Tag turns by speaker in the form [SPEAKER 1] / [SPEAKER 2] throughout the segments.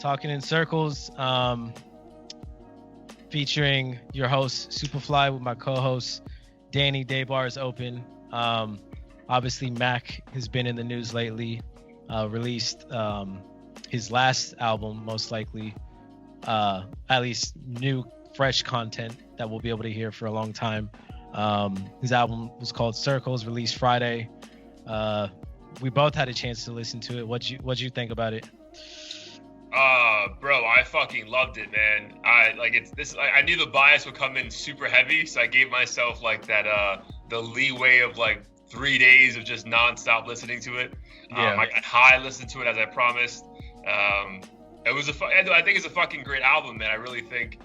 [SPEAKER 1] Talking in Circles, featuring your host Superfly with my co-host Danny. Day Bar is open. Obviously Mac has been in the news lately. Released his last album, most likely. At least new, fresh content that we'll be able to hear for a long time. His album was called Circles, released Friday. We both had a chance to listen to it. What'd you think about it?
[SPEAKER 2] Bro, I fucking loved it, man. I knew the bias would come in super heavy, so I gave myself like that the leeway of like 3 days of just nonstop listening to it.
[SPEAKER 1] Yeah.
[SPEAKER 2] I got high, listened to it as I promised. It was I think it's a fucking great album, man. I really think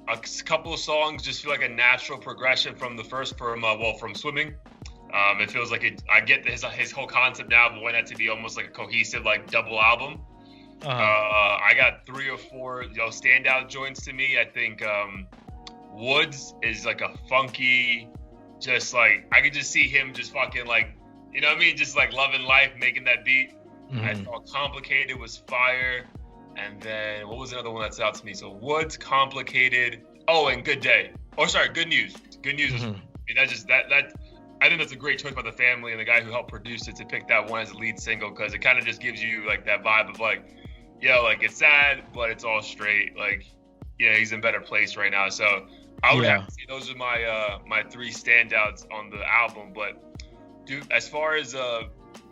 [SPEAKER 2] a couple of songs just feel like a natural progression from the first from Swimming. It feels like I get his whole concept now, but want that to be almost like a cohesive like double album. I got 3 or 4 standout joints to me. I think Woods is like a funky, just like I could just see him just fucking like, you know what I mean, just like loving life, making that beat. I thought Complicated was fire, and then what was another one that stood out to me? So Woods, Complicated, and Good Day. Oh, sorry, Good News. Good News. I mean, that's just that. I think that's a great choice by the family and the guy who helped produce it to pick that one as a lead single, because it kind of just gives you like that vibe of like, like it's sad, but it's all straight. Like, he's in a better place right now. So I would have to say those are my 3 standouts on the album. But dude, as far as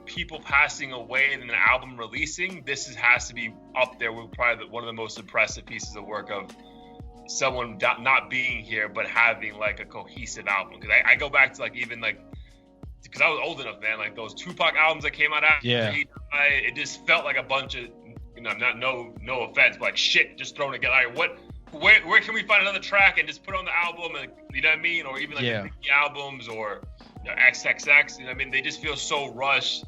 [SPEAKER 2] people passing away and an album releasing, this has to be up there with probably one of the most impressive pieces of work of someone not being here but having like a cohesive album. Because I go back to like even like, because I was old enough, man, like those Tupac albums that came out after he died, it just felt like a bunch of no offense, but like shit just thrown together. Like, where can we find another track and just put on the album, and you know what I mean? Or even like the albums or XXX, you know what I mean? They just feel so rushed.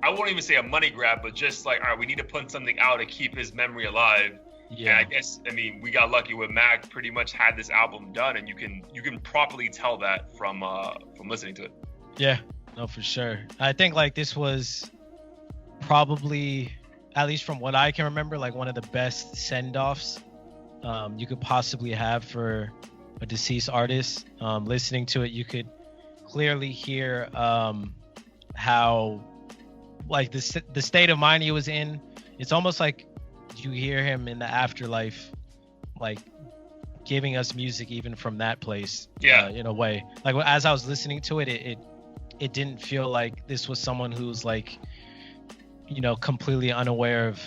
[SPEAKER 2] I won't even say a money grab, but just like, all right, we need to put something out to keep his memory alive. Yeah. And I guess, I mean, we got lucky with Mac pretty much had this album done, and you can properly tell that from listening to it.
[SPEAKER 1] Yeah, no, for sure. I think like this was probably, at least from what I can remember, like one of the best send-offs you could possibly have for a deceased artist. Listening to it, you could clearly hear how like the state of mind he was in. It's almost like you hear him in the afterlife, like giving us music even from that place. In a way, like as I was listening to it, it didn't feel like this was someone who's like, completely unaware of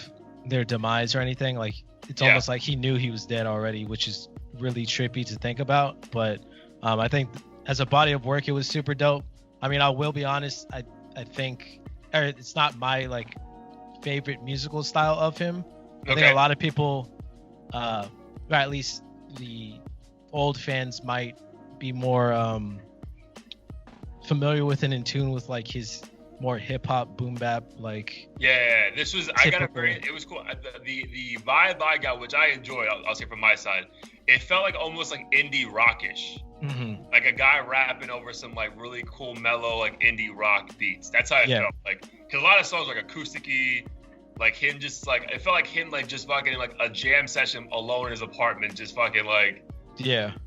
[SPEAKER 1] their demise or anything. Like it's almost like he knew he was dead already, which is really trippy to think about. But I think as a body of work, it was super dope. I mean, I will be honest, I think it's not my like favorite musical style of him. I think a lot of people, or at least the old fans, might be more familiar with and in tune with like his more hip hop, boom bap, like. Yeah,
[SPEAKER 2] this was it was cool. The vibe I got, which I enjoyed, I'll say from my side, it felt like almost like indie rockish. Like a guy rapping over some like really cool mellow like indie rock beats. That's how it felt. Like, cause a lot of songs like acoustic-y, like him just like, it felt like him like just fucking like a jam session alone in his apartment, just fucking like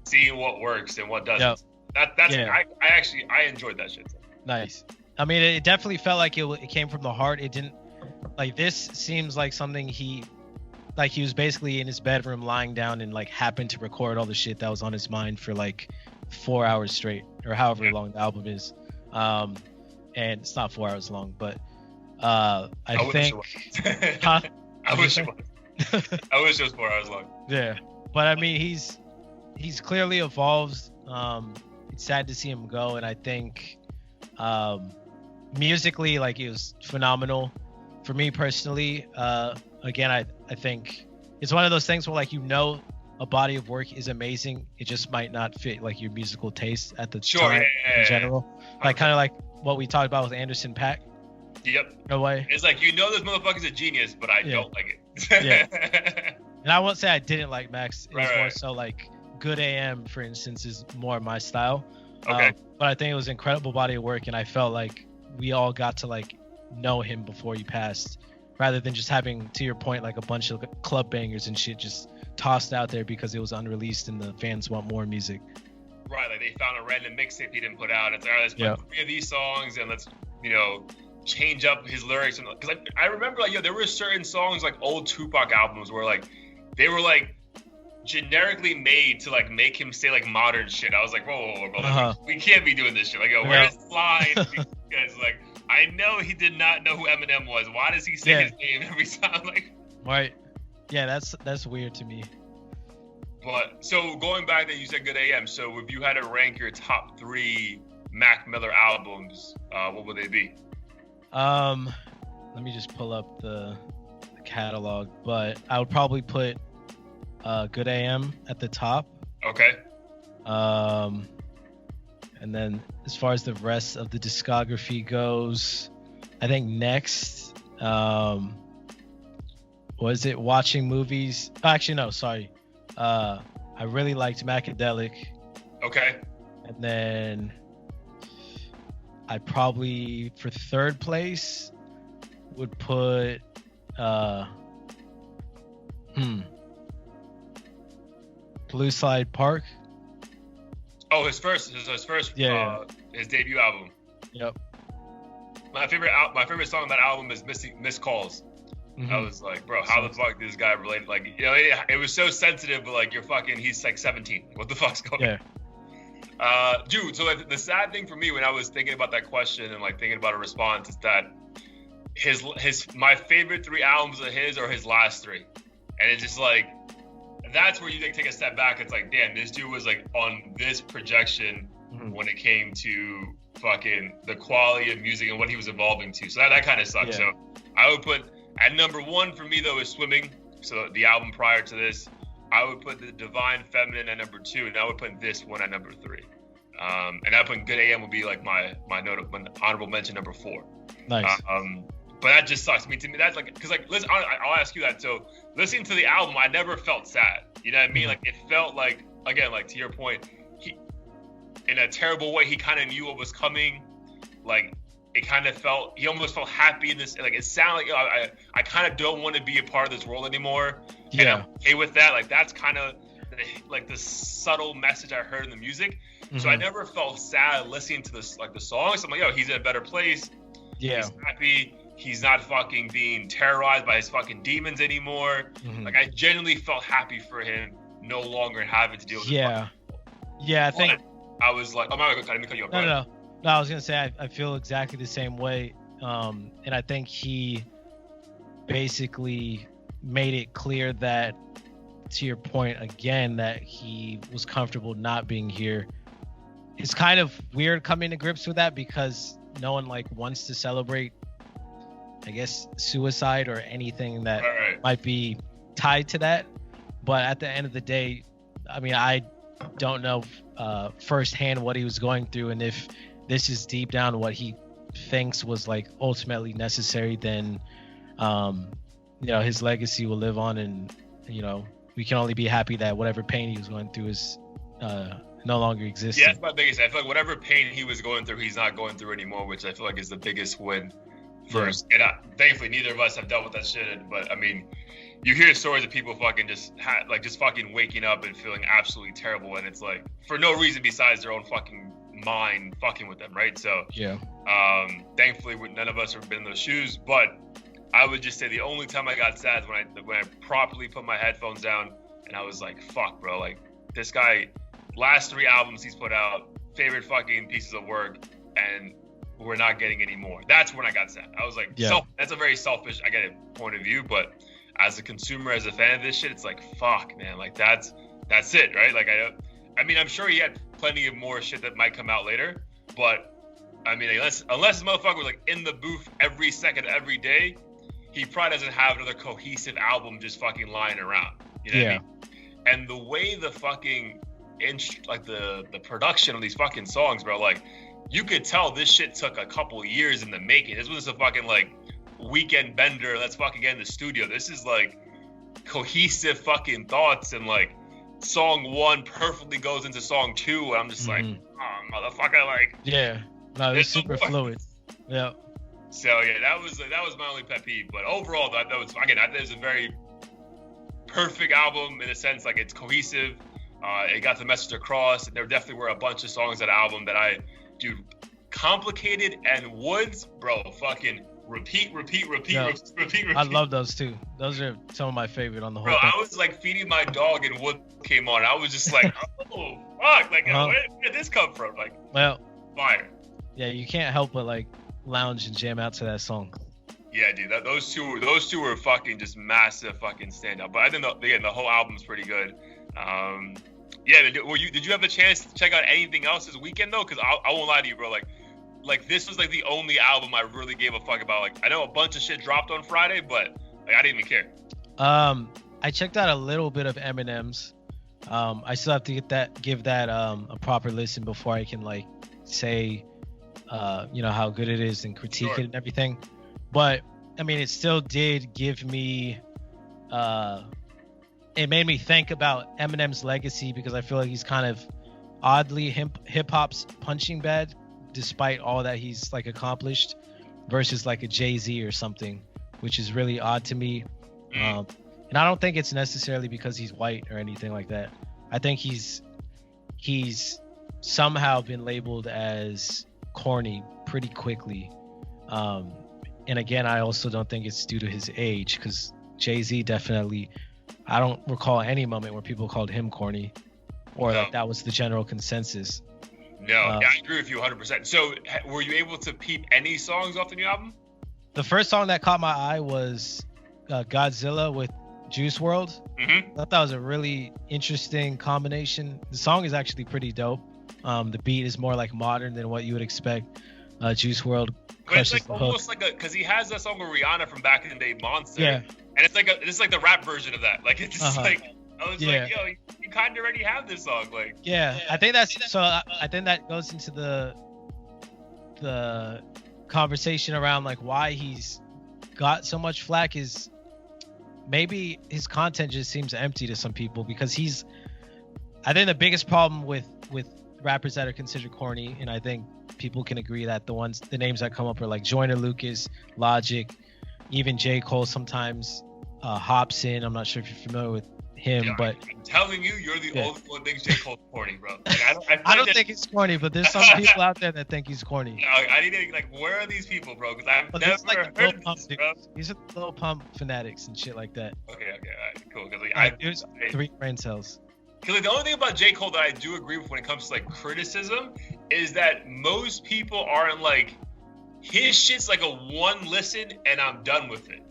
[SPEAKER 2] seeing what works and what doesn't. I enjoyed that shit.
[SPEAKER 1] Nice. I mean, it definitely felt like it came from the heart. It didn't, like, this seems like something he was basically in his bedroom lying down and like happened to record all the shit that was on his mind for like 4 hours straight, or however long the album is. And it's not 4 hours long, but I think
[SPEAKER 2] I wish it was. I wish it was 4 hours long.
[SPEAKER 1] Yeah, but I mean, he's clearly evolved. It's sad to see him go, and I think musically, like, it was phenomenal for me personally. Again, I think it's one of those things where, like, a body of work is amazing, it just might not fit like your musical taste at the time in general. Like, kind of like what we talked about with Anderson .Paak.
[SPEAKER 2] Yep.
[SPEAKER 1] No way.
[SPEAKER 2] It's like, this motherfucker's a genius, but I don't like it.
[SPEAKER 1] And I won't say I didn't like Max. It was more so like Good AM, for instance, is more my style. But I think it was an incredible body of work, and I felt like we all got to like know him before he passed. rather than just having, to your point, like a bunch of club bangers and shit just tossed out there because it was unreleased and the fans want more music.
[SPEAKER 2] Right, like they found a random mixtape he didn't put out. It's like, all right, let's put 3 of these songs and let's, change up his lyrics. Because like, I remember, like, there were certain songs, like old Tupac albums, where like they were like generically made to like make him say like modern shit. I was like, whoa, bro, we can't be doing this shit. Like, where's the line? Because like, I know he did not know who Eminem was. Why does he say his name every time? Like,
[SPEAKER 1] right. Yeah, that's weird to me.
[SPEAKER 2] But so going back that you said Good AM. So if you had to rank your top 3 Mac Miller albums, what would they be?
[SPEAKER 1] Let me just pull up the catalog, but I would probably put Good AM at the top.
[SPEAKER 2] Okay.
[SPEAKER 1] And then as far as the rest of the discography goes, I think next, was it Watching Movies? Oh, actually, no, sorry. I really liked Macadelic.
[SPEAKER 2] Okay.
[SPEAKER 1] And then I probably, for third place, would put Blue Slide Park.
[SPEAKER 2] Oh, his first his debut album.
[SPEAKER 1] Yep.
[SPEAKER 2] My favorite song on that album is Missed Calls. Mm-hmm. I was like, bro, how the fuck did this guy relate? Like, it was so sensitive, but like, he's like 17. What the fuck's going on? Yeah. Dude, so like, the sad thing for me when I was thinking about that question and like thinking about a response is that my favorite 3 albums of his are his last 3. And it's just like, that's where you like, take a step back. It's like, damn, this dude was like on this projection when it came to fucking the quality of music and what he was evolving to. So that kind of sucks. Yeah. So I would put, at number 1 for me though is Swimming. So the album prior to this, I would put The Divine Feminine at number 2, and I would put this one at number 3. And I put Good AM would be like my honorable mention number 4.
[SPEAKER 1] Nice.
[SPEAKER 2] But that just sucks. I mean, to me, that's like, because like, listen, I'll ask you that. So listening to the album, I never felt sad. You know what I mean? Like, it felt like, again, like to your point, he, in a terrible way, he kind of knew what was coming. Like, it kind of felt, he almost felt happy in this. Like, it sounded like, I kind of don't want to be a part of this world anymore. Yeah. And I'm okay with that. Like, that's kind of like the subtle message I heard in the music. Mm-hmm. So I never felt sad listening to this, like the songs. I'm like, he's in a better place. Yeah. He's happy. He's not fucking being terrorized by his fucking demons anymore. Mm-hmm. Like, I genuinely felt happy for him no longer having to deal with
[SPEAKER 1] Yeah, I think.
[SPEAKER 2] I was like, oh my God, let me cut you off.
[SPEAKER 1] No, I was going to say, I feel exactly the same way. And I think he basically made it clear that, to your point again, that he was comfortable not being here. It's kind of weird coming to grips with that because no one like wants to celebrate, I guess, suicide or anything that might be tied to that. But at the end of the day, I mean, I don't know firsthand what he was going through, and if this is deep down what he thinks was like ultimately necessary, then his legacy will live on, and we can only be happy that whatever pain he was going through is no longer existing.
[SPEAKER 2] Yeah, that's my biggest. I feel like whatever pain he was going through, he's not going through anymore, which I feel like is the biggest win. First, and thankfully neither of us have dealt with that shit. But I mean, you hear stories of people fucking just fucking waking up and feeling absolutely terrible, and it's like for no reason besides their own fucking mind fucking with them, right? So thankfully none of us have been in those shoes. But I would just say the only time I got sad is when I properly put my headphones down and I was like, fuck, bro, like this guy, last 3 albums he's put out, favorite fucking pieces of work, and we're not getting any more. That's when I got sad. I was like, that's a very selfish, I get it, point of view, but as a consumer, as a fan of this shit, it's like, fuck, man, like that's it, right? Like I mean, I'm sure he had plenty of more shit that might come out later, but I mean, unless the motherfucker was like in the booth every second, every day, he probably doesn't have another cohesive album just fucking lying around. You know what I mean? And the way the fucking the production of these fucking songs, bro, like, you could tell this shit took a couple years in the making. This wasn't a fucking like weekend bender, let's fucking get in the studio. This is like cohesive fucking thoughts, and like song 1 perfectly goes into song 2, and I'm just like, oh, motherfucker, like,
[SPEAKER 1] no, it's super fluid. Yeah.
[SPEAKER 2] So yeah, that was my only pet peeve. But overall, that was again, I think it was a very perfect album in a sense, like it's cohesive. It got the message across, and there definitely were a bunch of songs on the album that dude, Complicated and Woods, bro, fucking repeat.
[SPEAKER 1] I love those too. Those are some of my favorite on the whole
[SPEAKER 2] thing.
[SPEAKER 1] I
[SPEAKER 2] was like feeding my dog and Wood came on. I was just like, oh fuck, like where did this come from? Like,
[SPEAKER 1] well,
[SPEAKER 2] fire.
[SPEAKER 1] Yeah, you can't help but like lounge and jam out to that song.
[SPEAKER 2] Yeah, dude, those two were fucking just massive fucking standout. But I think the whole album's pretty good. Yeah, did you have a chance to check out anything else this weekend though? Because I won't lie to you, bro. Like this was like the only album I really gave a fuck about. Like I know a bunch of shit dropped on Friday, but like I didn't even care.
[SPEAKER 1] I checked out a little bit of Eminem's. I still have to give that a proper listen before I can like say how good it is and critique it and everything. But I mean, it still did give me it made me think about Eminem's legacy, because I feel like he's kind of oddly hip hop's punching bag, despite all that he's like accomplished, versus like a Jay-Z or something, which is really odd to me. And I don't think it's necessarily because he's white or anything like that. I think he's somehow been labeled as corny pretty quickly. And again, I also don't think it's due to his age, because Jay-Z definitely, I don't recall any moment where people called him corny, or like that was the general consensus.
[SPEAKER 2] No, I agree with you 100%. So were you able to peep any songs off the new album?
[SPEAKER 1] The first song that caught my eye was Godzilla with Juice WRLD. I thought that was a really interesting combination. The song is actually pretty dope. The beat is more like modern than what you would expect. Juice WRLD crushes
[SPEAKER 2] it's like almost like because he has that song with Rihanna from back in the day, Monster.
[SPEAKER 1] Yeah.
[SPEAKER 2] And it's like the rap version of that. Like it's just like I was like, yo, you kind of already have this song. Like
[SPEAKER 1] I think that's so. I think that goes into the conversation around like why he's got so much flack. Is maybe his content just seems empty to some people, because I think the biggest problem with rappers that are considered corny, and I think people can agree that the names that come up are like Joyner Lucas, Logic, even J. Cole sometimes hops in. I'm not sure if you're familiar with him, but
[SPEAKER 2] I'm telling you, you're the only one that thinks J. Cole's corny, bro. Like,
[SPEAKER 1] I don't think he's corny, but there's some people out there that think he's corny.
[SPEAKER 2] I need to like, where are these people, bro? Because I've never heard this, bro.
[SPEAKER 1] These are Lil Pump fanatics and shit like that.
[SPEAKER 2] Okay, all right, cool. Because
[SPEAKER 1] there's 3 brain cells.
[SPEAKER 2] Because the only thing about J. Cole that I do agree with when it comes to like criticism is that most people aren't like, his shit's like a one listen and I'm done with it.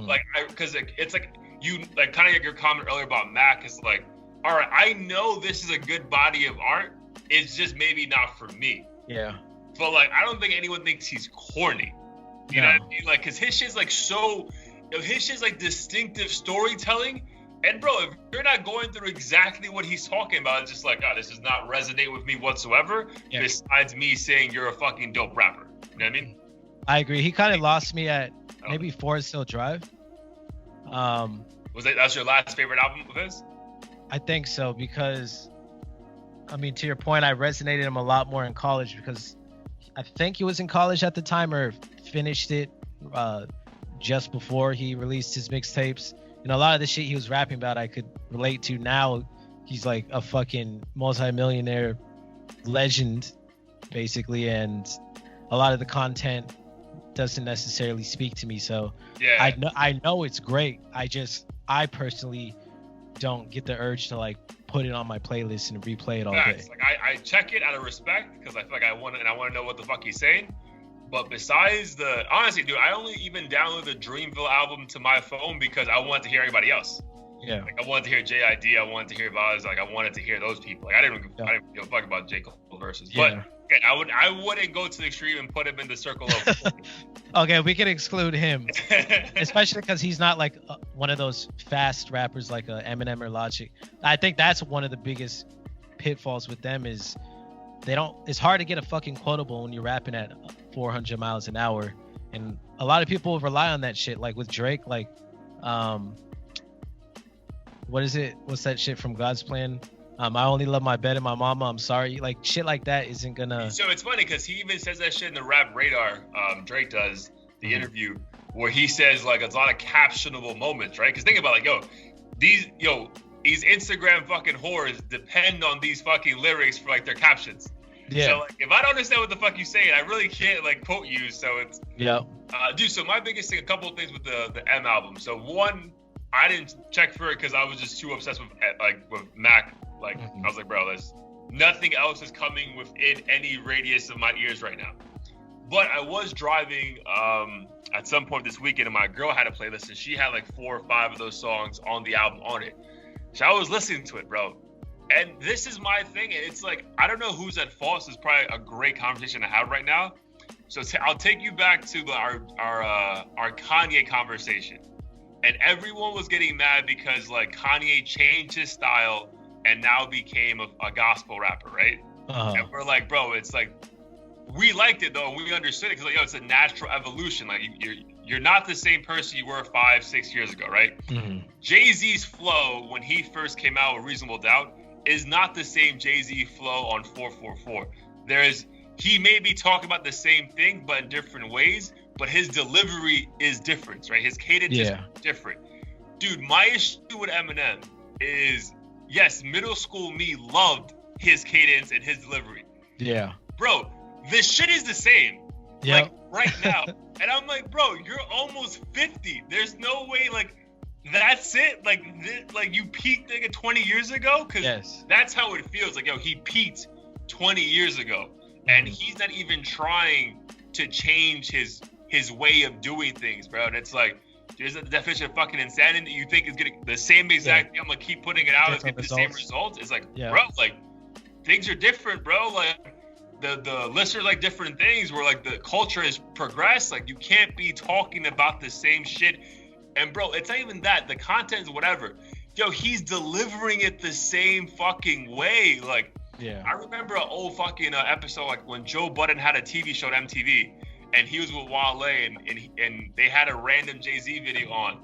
[SPEAKER 2] Like, because it's like you like kind of like your comment earlier about Mac is like, all right, I know this is a good body of art. It's just maybe not for me.
[SPEAKER 1] Yeah.
[SPEAKER 2] But like, I don't think anyone thinks he's corny. You know what I mean? Like, because his shit's like his shit's like distinctive storytelling. And bro, if you're not going through exactly what he's talking about, it's just like, this does not resonate with me whatsoever. Yeah. Besides me saying you're a fucking dope rapper. You know what I mean?
[SPEAKER 1] I agree. He kind of lost me at maybe Forest Hill Drive.
[SPEAKER 2] That's your last favorite album of his?
[SPEAKER 1] I think so, because I mean, to your point, I resonated him a lot more in college, because I think he was in college at the time or finished it just before he released his mixtapes. And a lot of the shit he was rapping about I could relate to now. He's like a fucking multi-millionaire legend, basically, and a lot of the content doesn't necessarily speak to me. So I know it's great. I personally don't get the urge to like put it on my playlist and replay it all day.
[SPEAKER 2] Like I check it out of respect, because I feel like I want to know what the fuck he's saying. But besides honestly, dude, I only even downloaded the Dreamville album to my phone because I wanted to hear everybody else.
[SPEAKER 1] Yeah.
[SPEAKER 2] Like I wanted to hear JID, I wanted to hear Vaz, like I wanted to hear those people. Like I didn't give a fuck about J. Cole verses. Yeah. But again, I wouldn't go to the extreme and put him in the circle of
[SPEAKER 1] Okay, we can exclude him. Especially because he's not like one of those fast rappers like Eminem or Logic. I think that's one of the biggest pitfalls with them is it's hard to get a fucking quotable when you're rapping at 400 miles an hour, and a lot of people rely on that shit. Like with Drake, like what's that shit from God's Plan? I only love my bed and my mama, I'm sorry. Like shit like that isn't gonna.
[SPEAKER 2] So it's funny because he even says that shit in the Rap Radar. Drake does. the interview where he says like a lot of captionable moments, right? Because think about like, these Instagram fucking whores depend on these fucking lyrics for like their captions.
[SPEAKER 1] Yeah.
[SPEAKER 2] So like, if I don't understand what the fuck you're saying, I really can't like quote you. So it's dude. So my biggest thing, a couple of things with the M album. So one, I didn't check for it because I was just too obsessed with Mac. Like I was like, bro, there's nothing else is coming within any radius of my ears right now. But I was driving at some point this weekend, and my girl had a playlist, and she had like 4 or 5 of those songs on the album on it. So I was listening to it, bro. And this is my thing, and it's like, I don't know who's at fault. So it's probably a great conversation to have right now. So I'll take you back to our Kanye conversation. And everyone was getting mad because like Kanye changed his style and now became a gospel rapper, right? And we're like, bro, it's like, we liked it though, and we understood it because like, it's a natural evolution. Like you're not the same person you were 5, 6 years ago, right? Jay-Z's flow when he first came out with Reasonable Doubt is not the same Jay-Z flow on 444. He may be talking about the same thing, but in different ways, but his delivery is different, right? His cadence is different. Dude, my issue with Eminem is, yes, middle school me loved his cadence and his delivery. Yeah. Bro, the shit is the same. Like, right now. And I'm like, bro, you're almost 50. There's no way, like, that's it? Like, you peaked, nigga, 20 years ago? Because that's how it feels. Like, he peaked 20 years ago. And he's not even trying to change his way of doing things, bro. And it's like, there's a definition of fucking insanity that you think is getting the same exact thing. I'm gonna keep putting it out and get the same results. It's like, bro, like, things are different, bro. Like, the listeners like different things where, like, the culture has progressed. Like, you can't be talking about the same shit. And, bro, it's not even that. The content is whatever. He's delivering it the same fucking way. Like, I remember an old fucking episode, like, when Joe Budden had a TV show at MTV, and he was with Wale, and they had a random Jay-Z video on.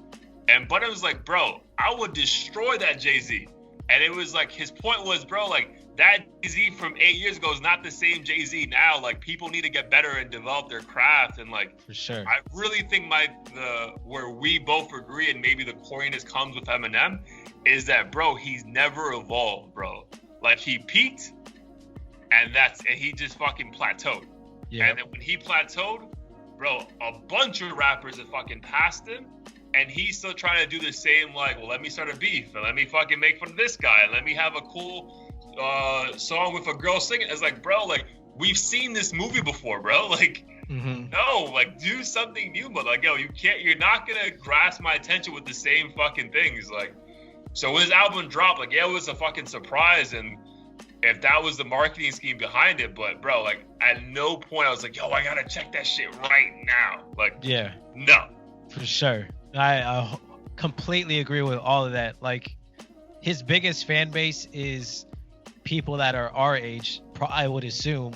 [SPEAKER 2] And Budden was like, bro, I would destroy that Jay-Z. And it was like, his point was, bro, like, that Jay-Z from 8 years ago is not the same Jay-Z now. Like, people need to get better and develop their craft. And, like, for sure, I really think where we both agree, and maybe the corniness comes with Eminem, is that, bro, he's never evolved, bro. Like, he peaked, and he just fucking plateaued. And then when he plateaued, bro, a bunch of rappers have fucking passed him, and he's still trying to do the same, like, well, let me start a beef, and let me fucking make fun of this guy, and let me have a cool song with a girl singing. It's like, bro, like, we've seen this movie before, bro. Like, no, like, do something new, but like, you're not gonna grasp my attention with the same fucking things. Like, so when his album dropped, like, it was a fucking surprise, and if that was the marketing scheme behind it, but bro, like, at no point I was like, I gotta check that shit right now. Like, no, for sure. I completely agree with all of that. Like, his biggest fan base is people that are our age, I would assume,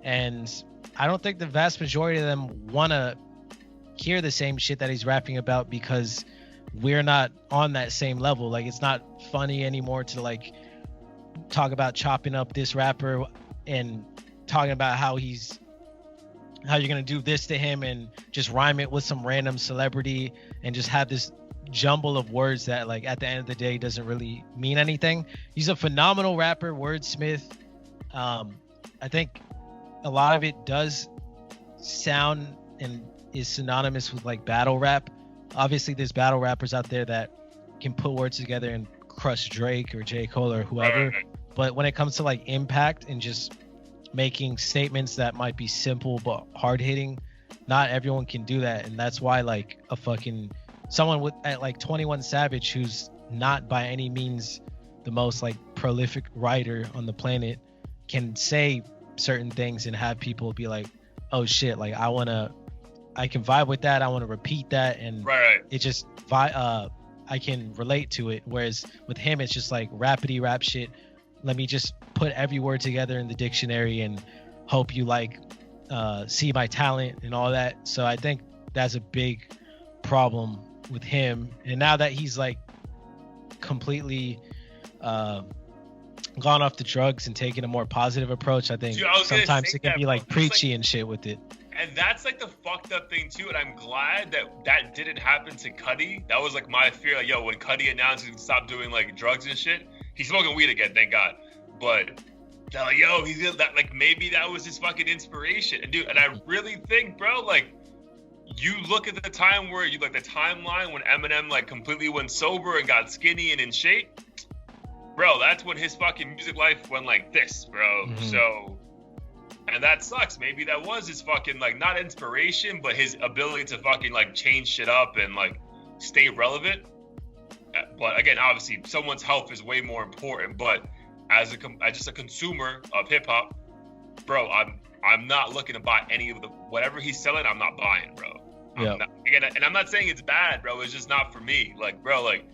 [SPEAKER 2] and I don't think the vast majority of them want to hear the same shit that he's rapping about because we're not on that same level. Like, it's not funny anymore to, like, talk about chopping up this rapper and talking about how you're gonna do this to him and just rhyme it with some random celebrity and just have this jumble of words that, like, at the end of the day doesn't really mean anything. He's a phenomenal rapper, wordsmith. I think a lot of it does sound and is synonymous with, like, battle rap. Obviously there's battle rappers out there that can put words together and crush Drake or J. Cole or whoever, but when it comes to, like, impact and just making statements that might be simple but hard-hitting, not everyone can do that. And that's why, like, someone at like 21 Savage, who's not by any means the most, like, prolific writer on the planet, can say certain things and have people be like, oh shit, like, I can vibe with that, I want to repeat that, and it just I can relate to it. Whereas with him, it's just like rapidy rap shit. Let me just put every word together in the dictionary and hope you, like, see my talent and all that. So I think that's a big problem with him. And now that he's, like, completely gone off the drugs and taking a more positive approach, I think sometimes it can be, like, preachy and shit with it. And that's like the fucked up thing too. And I'm glad that didn't happen to Cudi. That was like my fear. Like, yo, when Cudi announced he would stop doing like drugs and shit, he's smoking weed again, thank God. But they're like, yo, he's that, like, maybe that was his fucking inspiration. And dude, and I really think, bro, like, you look at the time where you like the timeline when Eminem like completely went sober and got skinny and in shape, bro. That's when his fucking music life went like this, bro. So. And that sucks. Maybe that was his fucking, like, not inspiration, but his ability to fucking, like, change shit up and, like, stay relevant. But, again, obviously, someone's health is way more important. But as just a consumer of hip-hop, bro, I'm not looking to buy any of the, whatever he's selling, I'm not buying, bro.
[SPEAKER 1] Yeah.
[SPEAKER 2] And I'm not saying it's bad, bro. It's just not for me. Like, bro, like,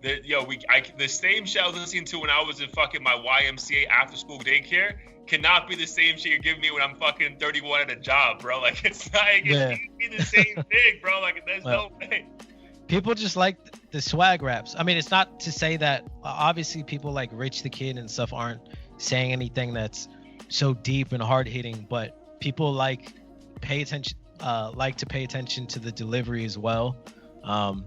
[SPEAKER 2] the same shit I was listening to when I was in fucking my YMCA after-school daycare cannot be the same shit you're giving me when I'm fucking 31 at a job, bro. Like, it's not, it can't be the same thing, bro. Like, there's no way.
[SPEAKER 1] People just like the swag raps. I mean, it's not to say that obviously people like Rich the Kid and stuff aren't saying anything that's so deep and hard hitting, but people like to pay attention to the delivery as well. And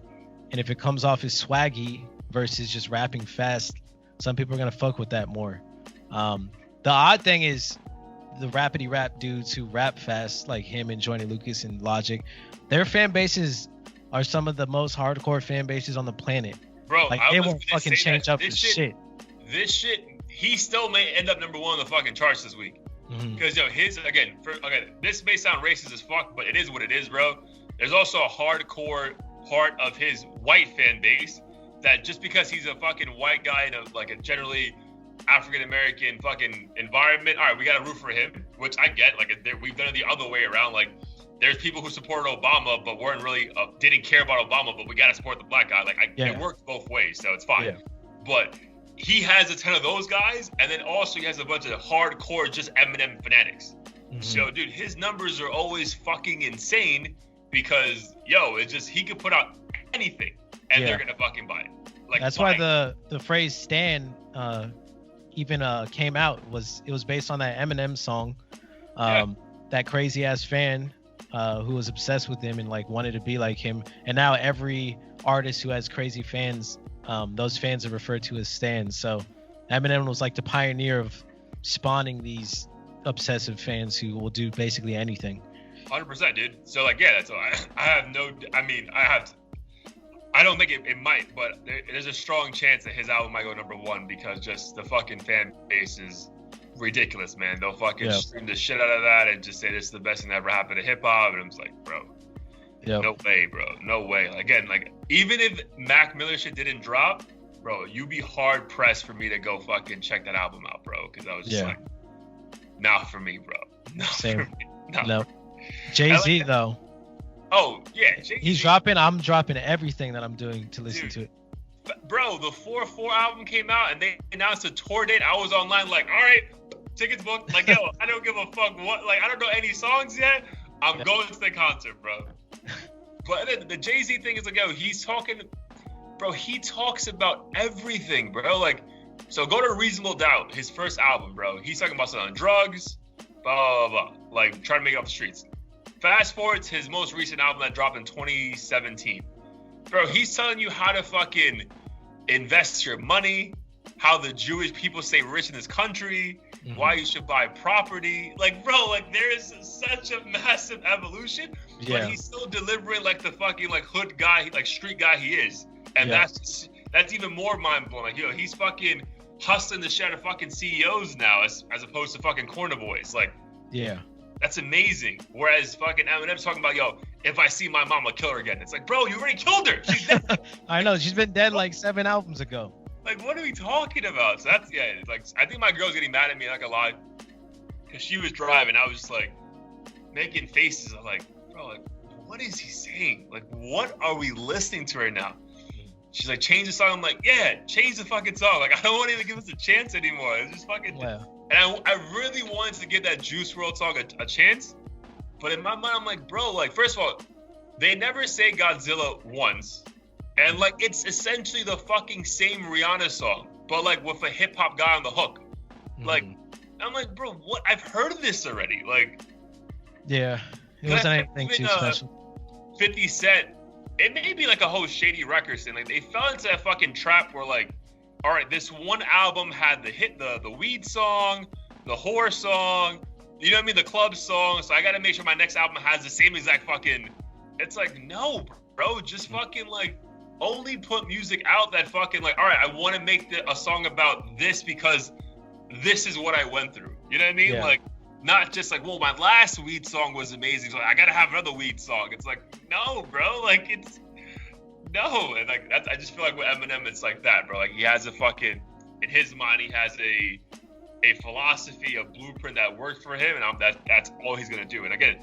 [SPEAKER 1] if it comes off as swaggy versus just rapping fast, some people are gonna fuck with that more. The odd thing is the rapidy rap dudes who rap fast, like him and Joyner Lucas and Logic, their fan bases are some of the most hardcore fan bases on the planet.
[SPEAKER 2] Bro,
[SPEAKER 1] like, they won't fucking change up for shit.
[SPEAKER 2] This shit, he still may end up number one on the fucking charts this week. Because, yo, this may sound racist as fuck, but it is what it is, bro. There's also a hardcore part of his white fan base that just because he's a fucking white guy in a generally African-American fucking environment, all right, we gotta root for him, which I get. Like, we've done it the other way around. Like, there's people who supported Obama but weren't really didn't care about Obama, but we gotta support the black guy. Like, it works both ways, so it's fine. But he has a ton of those guys, and then also he has a bunch of hardcore just Eminem fanatics. So, dude, his numbers are always fucking insane because, yo, it's just, he could put out anything and they're gonna fucking buy it. Like,
[SPEAKER 1] that's why the phrase "stan" even came out. It was based on that Eminem song. That crazy ass fan who was obsessed with him and like wanted to be like him, and now every artist who has crazy fans, those fans are referred to as stans. So Eminem was like the pioneer of spawning these obsessive fans who will do basically anything.
[SPEAKER 2] 100%, dude. So, like, yeah, that's all. I don't think it might, but there's a strong chance that his album might go number one because just the fucking fan base is ridiculous, man. They'll fucking stream the shit out of that and just say this is the best thing that ever happened to hip hop, and I'm just like, bro, no way, bro, no way. Again, like, even if Mac Miller shit didn't drop, bro, you'd be hard pressed for me to go fucking check that album out, bro, because I was just like, not for me, bro.
[SPEAKER 1] Same. No. Jay-Z like though.
[SPEAKER 2] Oh yeah, Jay-Z.
[SPEAKER 1] He's dropping. I'm dropping everything that I'm doing to listen to it.
[SPEAKER 2] Bro, the 4/4 album came out and they announced a tour date. I was online like, all right, tickets booked. Like, yo, I don't give a fuck what. Like, I don't know any songs yet. I'm going to the concert, bro. But then the Jay-Z thing is like, yo, he's talking, bro. He talks about everything, bro. Like, so go to Reasonable Doubt, his first album, bro. He's talking about selling drugs, blah, blah, blah, like trying to make it off the streets. Fast forward to his most recent album that dropped in 2017. Bro, he's telling you how to fucking invest your money, how the Jewish people stay rich in this country, why you should buy property. Like, bro, like, there is such a massive evolution, but he's still delivering like the fucking like hood guy, like street guy he is. And that's even more mind-blowing. Like, yo, he's fucking hustling the shit out of fucking CEOs now as opposed to fucking corner boys. Like, that's amazing. Whereas fucking Eminem's talking about, yo, if I see my mom, I'll kill her again. It's like, bro, you already killed her. She's dead.
[SPEAKER 1] I know. She's been dead like 7 albums ago.
[SPEAKER 2] Like, what are we talking about? So that's, like, I think my girl's getting mad at me, not gonna lie. Because she was driving. I was just like, making faces. I'm like, bro, like, what is he saying? Like, what are we listening to right now? She's like, change the song. I'm like, yeah, change the fucking song. Like, I don't want to even give us a chance anymore. It's just fucking... And I really wanted to give that Juice WRLD song a chance, but in my mind, I'm like, bro, like, first of all, they never say Godzilla once, and, like, it's essentially the fucking same Rihanna song, but, like, with a hip-hop guy on the hook. Like, I'm like, bro, what? I've heard of this already. Like,
[SPEAKER 1] yeah, It wasn't anything too special.
[SPEAKER 2] 50 Cent, it may be like a whole shady records thing. Like they fell into that fucking trap where like, all right, this one album had the weed song, the horror song, you know what I mean, the club song. So I gotta make sure my next album has the same exact fucking. It's like, no, bro, just fucking like only put music out that fucking like, all right, I want to make a song about this because this is what I went through. You know what I mean?
[SPEAKER 1] Yeah.
[SPEAKER 2] Like, not just like, well, my last weed song was amazing, so I gotta have another weed song. It's like, no, bro, like it's no, and like that's, I just feel like with Eminem, it's like that, bro. Like he has a fucking, in his mind, he has a philosophy, a blueprint that works for him, and that's all he's gonna do. And again,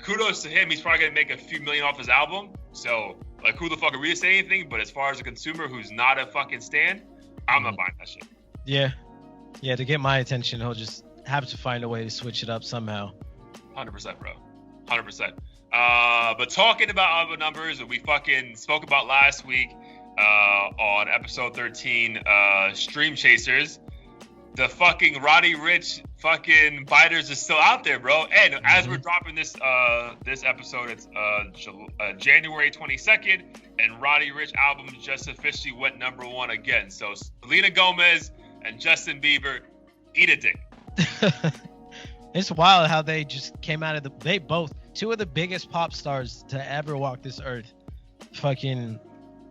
[SPEAKER 2] kudos to him. He's probably gonna make a few million off his album. So like, who the fuck are we to say anything? But as far as a consumer who's not a fucking stan, I'm not buying that shit.
[SPEAKER 1] Yeah, to get my attention, he'll just have to find a way to switch it up somehow.
[SPEAKER 2] 100%, bro. 100%. But talking about other numbers that we fucking spoke about last week on episode 13, Stream Chasers, the fucking Roddy Ricch fucking biters is still out there, bro. And as we're dropping this this episode, it's January 22nd, and Roddy Ricch album just officially went #1 again. So Selena Gomez and Justin Bieber, eat a dick.
[SPEAKER 1] It's wild how they just came out of they both, two of the biggest pop stars to ever walk this earth, fucking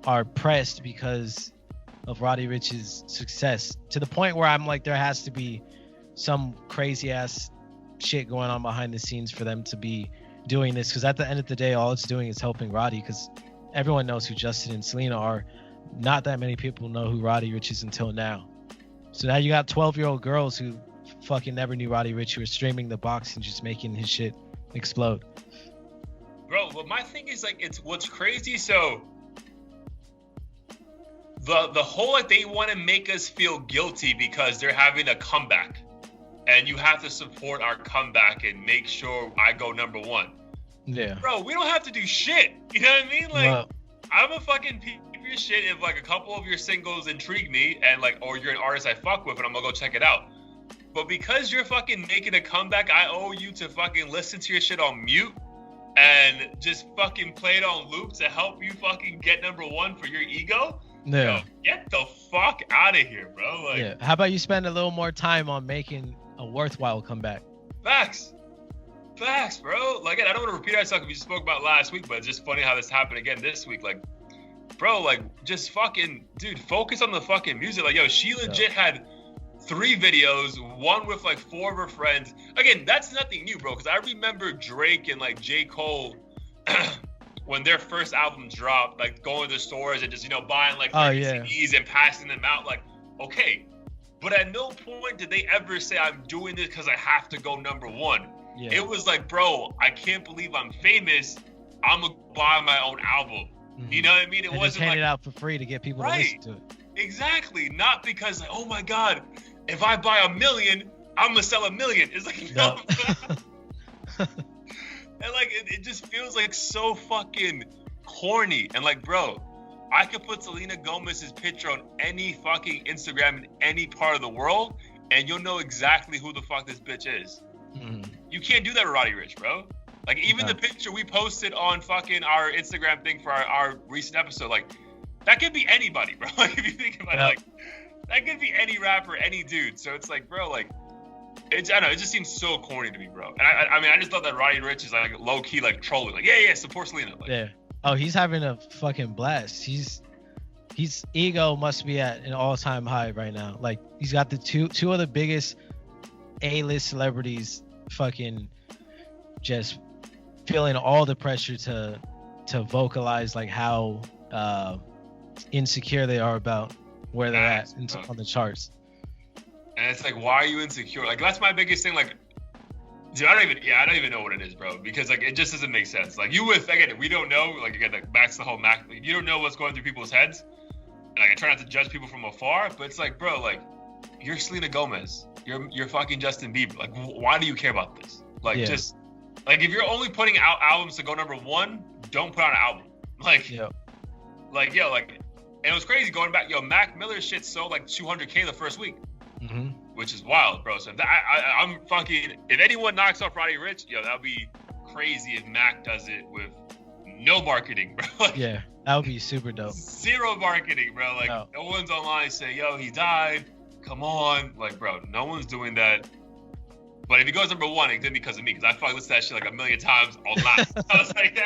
[SPEAKER 1] are pressed because of Roddy Ricch's success, to the point where I'm like, there has to be some crazy ass shit going on behind the scenes for them to be doing this, because at the end of the day, all it's doing is helping Roddy, because everyone knows who Justin and Selena are. Not that many people know who Roddy Ricch is until now. So now you got 12-year-old girls who fucking never knew Roddy Ricch, who are streaming the box and just making his shit explode.
[SPEAKER 2] Bro, well, my thing is like, it's what's crazy. So the whole, like, they want to make us feel guilty because they're having a comeback, and you have to support our comeback and make sure I go #1.
[SPEAKER 1] Yeah,
[SPEAKER 2] bro, we don't have to do shit. You know what I mean? Like,
[SPEAKER 1] well,
[SPEAKER 2] I'm a fucking piece of your shit if like a couple of your singles intrigue me and like, or you're an artist I fuck with and I'm gonna go check it out. But because you're fucking making a comeback, I owe you to fucking listen to your shit on mute and just fucking play it on loop to help you fucking get #1 for your ego.
[SPEAKER 1] Yeah.
[SPEAKER 2] Yo, get the fuck out of here, bro. Like,
[SPEAKER 1] yeah. How about you spend a little more time on making a worthwhile comeback?
[SPEAKER 2] Facts, bro. Like, I don't want to repeat ourselves because we just spoke about last week, but it's just funny how this happened again this week. Like, bro, like, just fucking, dude, focus on the fucking music. Like, yo, she legit had 3 videos, one with like 4 of her friends. Again, that's nothing new, bro, because I remember Drake and like J. Cole when their first album dropped, like going to stores and just, you know, buying like CDs and passing them out. Like, okay, but at no point did they ever say, I'm doing this because I have to go #1. Yeah. It was like, bro, I can't believe I'm famous, I'm gonna buy my own album. Mm-hmm. You know what I mean? It
[SPEAKER 1] and
[SPEAKER 2] wasn't
[SPEAKER 1] just hand
[SPEAKER 2] like
[SPEAKER 1] it out for free to get people to listen to it.
[SPEAKER 2] Exactly. Not because like, oh my God, if I buy 1 million, I'm gonna sell 1 million. It's like, no. And like, it just feels like so fucking corny. And like, bro, I could put Selena Gomez's picture on any fucking Instagram in any part of the world, and you'll know exactly who the fuck this bitch is. Mm-hmm. You can't do that with Roddy Ricch, bro. Like, even the picture we posted on fucking our Instagram thing for our recent episode, like, that could be anybody, bro. Like, if you think about it, like, that could be any rapper, any dude. So it's like, bro, like, I don't know, it just seems so corny to me, bro. And I mean, I just thought that Roddy Ricch is like low key, like trolling, like, yeah, support Selena. Like,
[SPEAKER 1] yeah. Oh, he's having a fucking blast. His ego must be at an all-time high right now. Like, he's got the two of the biggest A-list celebrities fucking just feeling all the pressure to vocalize like how insecure they are about where they're at on the charts.
[SPEAKER 2] And it's like, why are you insecure? Like, that's my biggest thing. Like, dude, I don't even know what it is, bro. Because like, it just doesn't make sense. Like, we don't know. Like, again, like, back to the whole Mac. Like, you don't know what's going through people's heads. And like, I try not to judge people from afar, but it's like, bro, like, you're Selena Gomez. You're fucking Justin Bieber. Like, why do you care about this? Like, just like, if you're only putting out albums to go #1, don't put out an album. Like, like, yo, like, and it was crazy going back. Yo, Mac Miller's shit sold like 200K the first week. Mm-hmm. Which is wild, bro. So I'm fucking. If anyone knocks off Roddy Ricch, yo, that'll be crazy if Mac does it with no marketing, bro. Like,
[SPEAKER 1] Yeah, that would be super dope.
[SPEAKER 2] Zero marketing, bro. Like, no one's online saying, yo, he died. Come on. Like, bro, no one's doing that. But if he goes number one, it could be because of me, because I fucking listened to that shit like a million times online. I was like,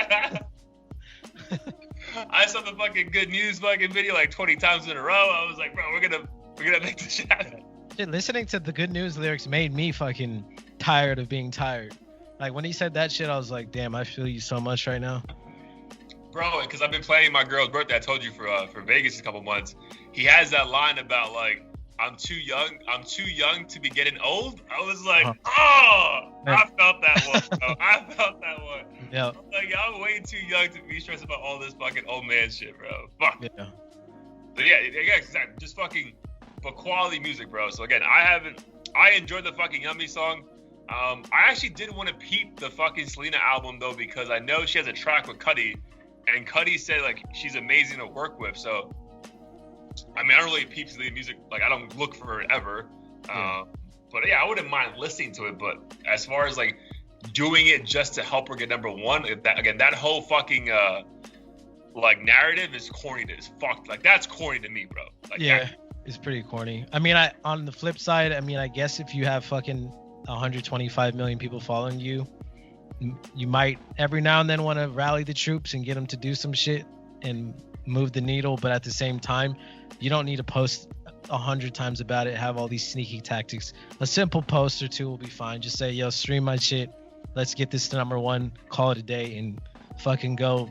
[SPEAKER 2] I saw the fucking Good News fucking video like 20 times in a row. I was like, bro, we're gonna make this shit happen.
[SPEAKER 1] Shit, listening to the Good News lyrics made me fucking tired of being tired. Like when he said that shit, I was like, damn, I feel you so much right now.
[SPEAKER 2] Bro, because I've been planning my girl's birthday. I told you for Vegas a couple months. He has that line about like, I'm too young to be getting old. I was like, I felt that one, bro. I felt that one.
[SPEAKER 1] Yeah.
[SPEAKER 2] I'm like, I'm way too young to be stressed about all this fucking old man shit, bro. Fuck.
[SPEAKER 1] Yeah.
[SPEAKER 2] But yeah, exactly. Just fucking, but quality music, bro. So again, I enjoyed the fucking Yummy song. I actually did want to peep the fucking Selena album though, because I know she has a track with Cudi, and Cudi said like she's amazing to work with. So, I mean, I don't really peep Selena music. Like I don't look for it ever.
[SPEAKER 1] Yeah.
[SPEAKER 2] But yeah, I wouldn't mind listening to it. But as far as like doing it just to help her get number one, that whole fucking like narrative is corny as fuck. Like that's corny to me, bro. Like,
[SPEAKER 1] yeah, it's pretty corny. I mean, on the flip side, I mean, I guess if you have fucking 125 million people following you, you might every now and then want to rally the troops and get them to do some shit and move the needle. But at the same time, you don't need to post 100 times about it, have all these sneaky tactics. A simple post or two will be fine. Just say, yo, stream my shit. Let's get this to number one, call it a day, and fucking go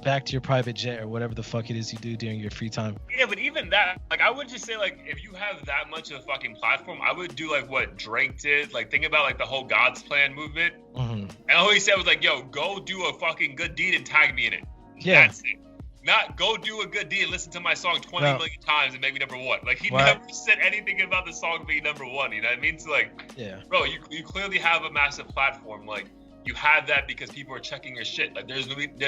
[SPEAKER 1] back to your private jet or whatever the fuck it is you do during your free time.
[SPEAKER 2] Yeah, but even that, like, I would just say, like, if you have that much of a fucking platform, I would do, like, what Drake did. Like, think about, like, the whole God's Plan movement.
[SPEAKER 1] Mm-hmm.
[SPEAKER 2] And all he said was, like, yo, go do a fucking good deed and tag me in it.
[SPEAKER 1] Yeah.
[SPEAKER 2] That's it. Not go do a good deed and listen to my song 20 million times and make me number one. Like, he
[SPEAKER 1] What?
[SPEAKER 2] never said anything about the song being number one, you know what I mean? So, like,
[SPEAKER 1] Yeah.
[SPEAKER 2] bro, you clearly have a massive platform. Like, you have that because people are checking your shit. Like, there's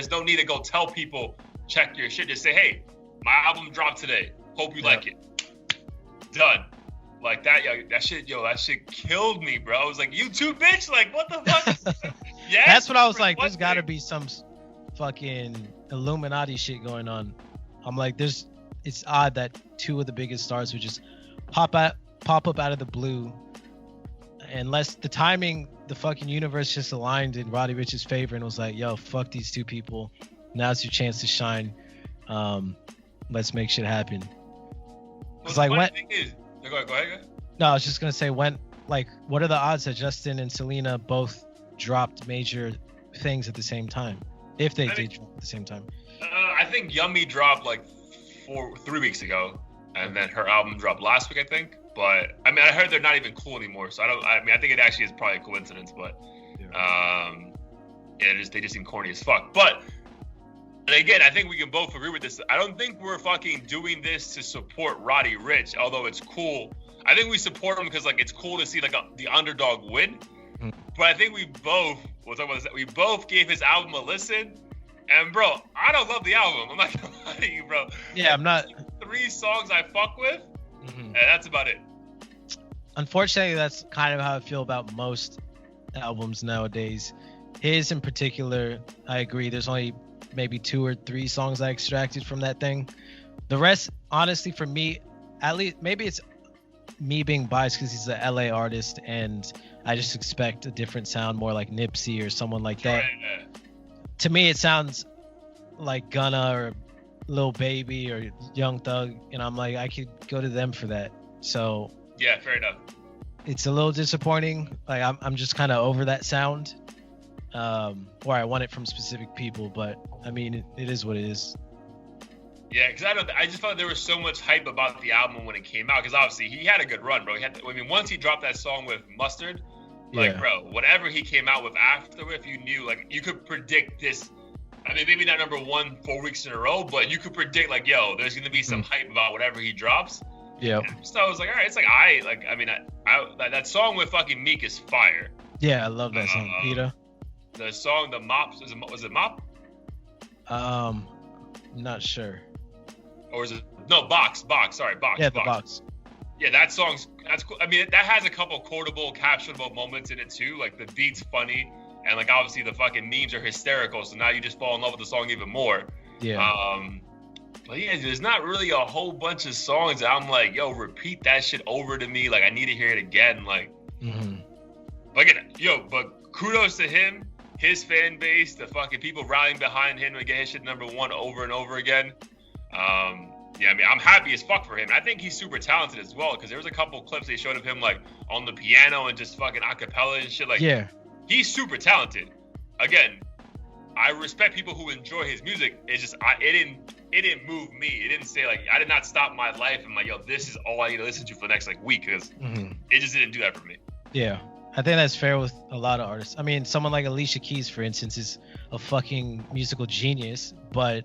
[SPEAKER 2] no need to go tell people, check your shit. Just say, hey, my album dropped today. Hope you like it. Done. Like that, that shit killed me, bro. I was like, you too, bitch. Like, what the fuck? Yeah.
[SPEAKER 1] That's what I was like. There's got to be some fucking Illuminati shit going on. I'm like, it's odd that two of the biggest stars would just pop up out of the blue, unless the timing, the fucking universe just aligned in Roddy Ricch's favor and was like, yo, fuck these two people. Now's your chance to shine. Let's make shit happen. It's like when.
[SPEAKER 2] Go ahead.
[SPEAKER 1] No, I was just gonna say what are the odds that Justin and Selena both dropped major things at the same time? If they did drop at the same time.
[SPEAKER 2] I think Yummy dropped like 3 weeks ago, and then her album dropped last week, I think. But I mean, I heard they're not even cool anymore, so I think it actually is probably a coincidence, but they just seem corny as fuck. But and again, I think we can both agree with this. I don't think we're fucking doing this to support Roddy Ricch, although it's cool. I think we support him because like it's cool to see like the underdog win. Mm-hmm. But I think we both gave his album a listen. And bro, I don't love the album. I'm not gonna lie to you, bro.
[SPEAKER 1] Yeah, I'm not.
[SPEAKER 2] 3 songs I fuck with, and that's about it.
[SPEAKER 1] Unfortunately, that's kind of how I feel about most albums nowadays. His in particular, I agree. There's only maybe 2 or 3 songs I extracted from that thing. The rest, honestly, for me, at least, maybe it's me being biased because he's an LA artist and I just expect a different sound, more like Nipsey or someone like that.
[SPEAKER 2] Right.
[SPEAKER 1] To me, it sounds like Gunna or Lil Baby or Young Thug, and I'm like, I could go to them for that. So
[SPEAKER 2] yeah, fair enough.
[SPEAKER 1] It's a little disappointing. Like I'm just kind of over that sound. Or I want it from specific people, but I mean, it is what it is.
[SPEAKER 2] Yeah, because I just felt there was so much hype about the album when it came out. Because obviously he had a good run, bro. Once he dropped that song with Mustard, like, bro, whatever he came out with after, if you knew, like, you could predict this. I mean, maybe not number 1 4 weeks in a row, but you could predict, like, yo, there's gonna be some hype about whatever he drops.
[SPEAKER 1] Yeah.
[SPEAKER 2] So I was like, all right, it's like that song with fucking Meek is fire.
[SPEAKER 1] Yeah, I love that song, Peter.
[SPEAKER 2] The song, the Mop, was it Mop?
[SPEAKER 1] Not sure.
[SPEAKER 2] Or is it Box? Sorry, Box.
[SPEAKER 1] Yeah, the Box.
[SPEAKER 2] Yeah, that's cool. I mean, that has a couple quotable, captionable moments in it too. Like the beat's funny, and like obviously the fucking memes are hysterical, so now you just fall in love with the song even more.
[SPEAKER 1] Yeah.
[SPEAKER 2] But yeah, there's not really a whole bunch of songs that I'm like, yo, repeat that shit over to me. Like, I need to hear it again. Like, but kudos to him, his fan base, the fucking people rallying behind him to get his shit #1 over and over again. Yeah, I mean, I'm happy as fuck for him. I think he's super talented as well, because there was a couple clips they showed of him like on the piano and just fucking acapella and shit. Like,
[SPEAKER 1] yeah,
[SPEAKER 2] he's super talented. Again, I respect people who enjoy his music. It's just it didn't move me. It didn't say like, I did not stop my life and like, yo, this is all I need to listen to for the next like week, because it just didn't do that for me.
[SPEAKER 1] Yeah, I think that's fair with a lot of artists. I mean, someone like Alicia Keys, for instance, is a fucking musical genius, but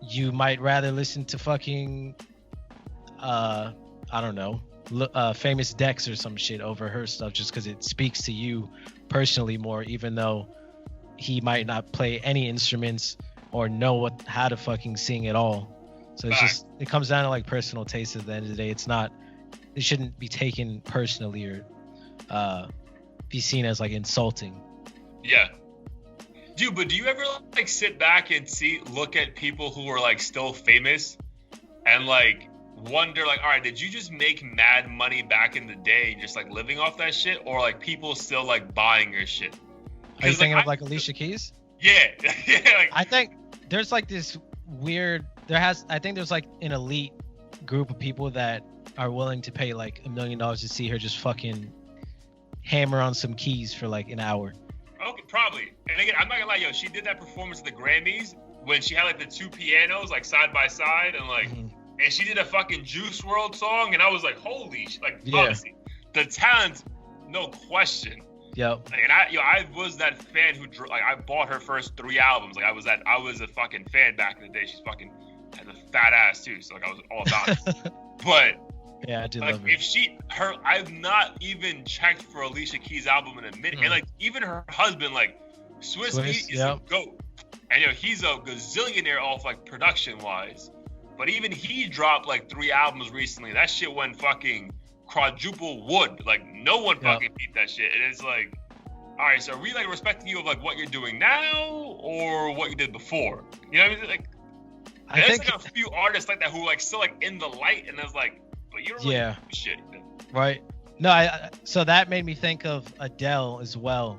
[SPEAKER 1] you might rather listen to fucking I don't know, Famous Dex or some shit over her stuff, just because it speaks to you personally more, even though he might not play any instruments or know how to fucking sing at all. So it's just, it comes down to like personal taste at the end of the day. It shouldn't be taken personally or be seen as like insulting.
[SPEAKER 2] Yeah. Dude, but do you ever like sit back and look at people who are like still famous and like wonder like, all right, did you just make mad money back in the day just like living off that shit, or like people still like buying your shit?
[SPEAKER 1] Are you thinking of like Alicia Keys?
[SPEAKER 2] Yeah. Yeah. Like,
[SPEAKER 1] I think there's like this weird, I think there's like an elite group of people that are willing to pay like $1 million to see her just fucking hammer on some keys for like an hour.
[SPEAKER 2] Okay, probably. And again, I'm not gonna lie, yo, she did that performance at the Grammys when she had like the two pianos like side by side, and like, and she did a fucking Juice WRLD song, and I was like, holy, obviously, the talent, no question.
[SPEAKER 1] Yep.
[SPEAKER 2] And I was that fan who I bought her first 3 albums. Like I was a fucking fan back in the day. She's fucking has a fat ass too, so like I was all about it. But
[SPEAKER 1] yeah, I did
[SPEAKER 2] like,
[SPEAKER 1] love her.
[SPEAKER 2] I've not even checked for Alicia Keys' album in a minute. And like even her husband, like Swiss Beat is a goat. And he's a gazillionaire off like production wise. But even he dropped like 3 albums recently. That shit went fucking quadruple wood. Like no one fucking beat that shit. And it's like, all right, so are we like respecting you of like what you're doing now or what you did before? You know what I mean? Like there's like a few artists like that who like still like in the light, and it's like, but you don't really do shit.
[SPEAKER 1] Right. No, so that made me think of Adele as well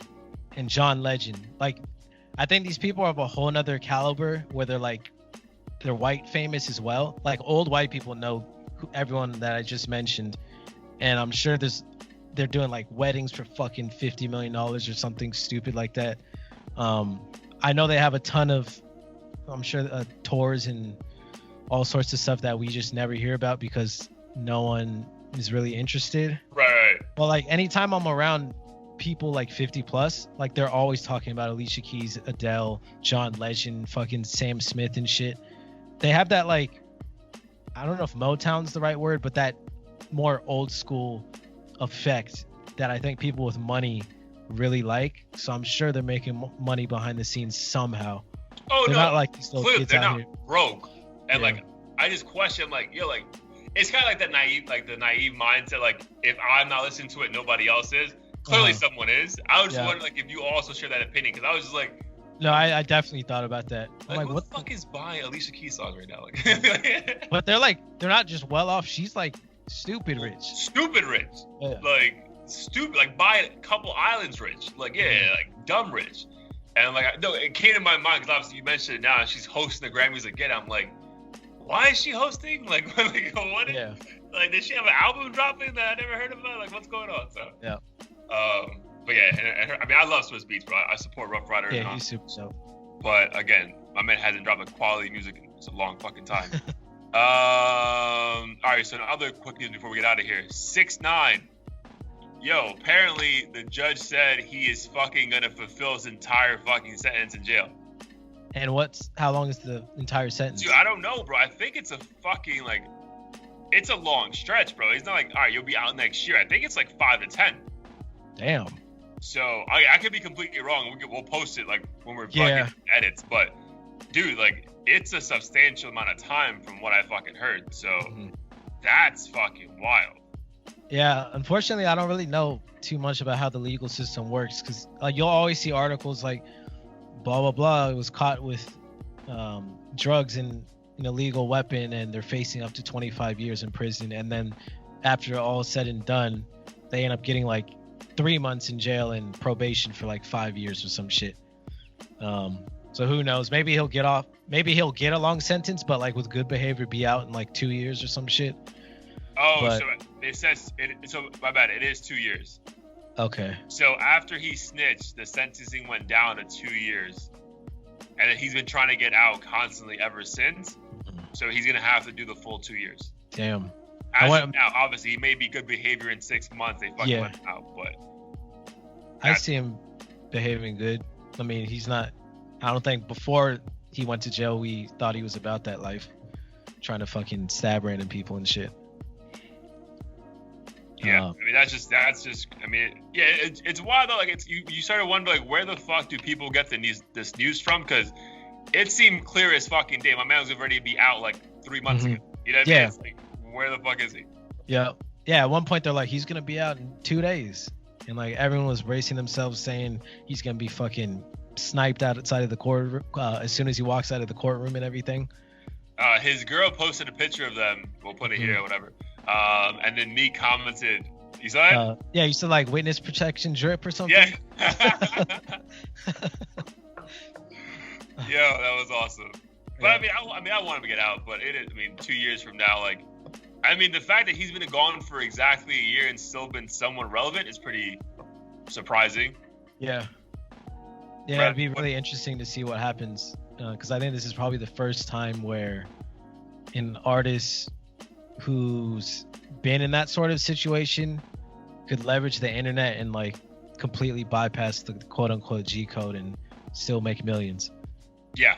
[SPEAKER 1] and John Legend. Like, I think these people are of a whole nother caliber where they're white famous as well. Like old white people know everyone that I just mentioned, and I'm sure they're doing like weddings for fucking $50 million or something stupid like that. I know they have a ton of, I'm sure, tours and all sorts of stuff that we just never hear about because no one is really interested.
[SPEAKER 2] Right.
[SPEAKER 1] Well, like anytime I'm around people like 50 plus, like they're always talking about Alicia Keys, Adele, John Legend, fucking Sam Smith and shit. They have that like, I don't know if Motown's the right word, but that more old school effect that I think people with money really like. So I'm sure they're making money behind the scenes somehow.
[SPEAKER 2] Oh,
[SPEAKER 1] they're
[SPEAKER 2] no,
[SPEAKER 1] not like these little kids
[SPEAKER 2] they're
[SPEAKER 1] out
[SPEAKER 2] not
[SPEAKER 1] here
[SPEAKER 2] broke. And like, I just question like, like, it's kind of like the naive mindset. Like, if I'm not listening to it, nobody else is. Clearly, someone is. I was just wondering like if you also share that opinion, because I was just like,
[SPEAKER 1] no, I definitely thought about that. I'm like,
[SPEAKER 2] what the fuck is buying Alicia Keys songs right now? Like,
[SPEAKER 1] but they're not just well off. She's like stupid rich.
[SPEAKER 2] Stupid rich. Yeah. Like stupid. Like buy a couple islands rich. Like like dumb rich. And like no, it came to my mind because obviously you mentioned it now. And she's hosting the Grammys again. I'm like, why is she hosting? Like what?
[SPEAKER 1] Yeah.
[SPEAKER 2] Like, did she have an album dropping that I never heard about? Like, what's going on? So
[SPEAKER 1] yeah.
[SPEAKER 2] But yeah, and I mean, I love Swiss Beats, bro. I support Rough Rider.
[SPEAKER 1] Yeah, he's super so.
[SPEAKER 2] But again, my man hasn't dropped a quality music in a long fucking time. All right, so other quick news before we get out of here. 6ix9ine. Yo, apparently the judge said he is fucking gonna fulfill his entire fucking sentence in jail.
[SPEAKER 1] And how long is the entire sentence?
[SPEAKER 2] Dude, I don't know, bro. I think it's a fucking like, it's a long stretch, bro. It's not like, all right, you'll be out next year. I think it's like 5 to 10.
[SPEAKER 1] Damn.
[SPEAKER 2] So I could be completely wrong. We'll post it like when we're fucking edits. But dude, like it's a substantial amount of time from what I fucking heard. So that's fucking wild.
[SPEAKER 1] Yeah, unfortunately, I don't really know too much about how the legal system works because you'll always see articles like blah blah blah was caught with drugs and an illegal weapon and they're facing up to 25 years in prison, and then after all is said and done, they end up getting like 3 months in jail and probation for like 5 years or some shit. So who knows? Maybe he'll get off. Maybe he'll get a long sentence, but like with good behavior, be out in like 2 years or some shit.
[SPEAKER 2] Oh,
[SPEAKER 1] But
[SPEAKER 2] so it says it. So my bad. It is 2 years.
[SPEAKER 1] okay,
[SPEAKER 2] So after he snitched, the sentencing went down to 2 years, and then he's been trying to get out constantly ever since. So he's gonna have to do the full 2 years.
[SPEAKER 1] damn.
[SPEAKER 2] As
[SPEAKER 1] want-
[SPEAKER 2] of now, obviously, he may be good behavior in 6 months. They fucking
[SPEAKER 1] Yeah.
[SPEAKER 2] let him out, but
[SPEAKER 1] I see him behaving good. I mean, he's not. I don't think before he went to jail, we thought he was about that life, trying to fucking stab random people and shit.
[SPEAKER 2] yeah, I mean that's just. I mean, yeah, it's wild though. Like it's you start to wonder like where the fuck do people get this news from? Because it seemed clear as fucking day. My man was ready to be out like 3 months ago. You know what I mean?
[SPEAKER 1] Yeah.
[SPEAKER 2] It's like, where the fuck is he?
[SPEAKER 1] Yeah. At one point, they're like, he's gonna be out in 2 days, and like everyone was bracing themselves, saying he's gonna be fucking sniped outside of the court as soon as he walks out of the courtroom and everything.
[SPEAKER 2] His girl posted a picture of them. We'll put it here or whatever. And then me commented. You saw it?
[SPEAKER 1] Yeah, you said like witness protection drip or something.
[SPEAKER 2] Yeah. Yo, that was awesome. But
[SPEAKER 1] Yeah.
[SPEAKER 2] I mean, I want him to get out. But it is. I mean, 2 years from now, like, I mean, the fact that he's been gone for exactly a year and still been somewhat relevant is pretty surprising.
[SPEAKER 1] Yeah. Yeah,
[SPEAKER 2] Right.
[SPEAKER 1] it'd be really interesting to see what happens, because I think this is probably the first time where an artist who's been in that sort of situation could leverage the internet and like completely bypass the quote unquote G code and still make millions.
[SPEAKER 2] Yeah.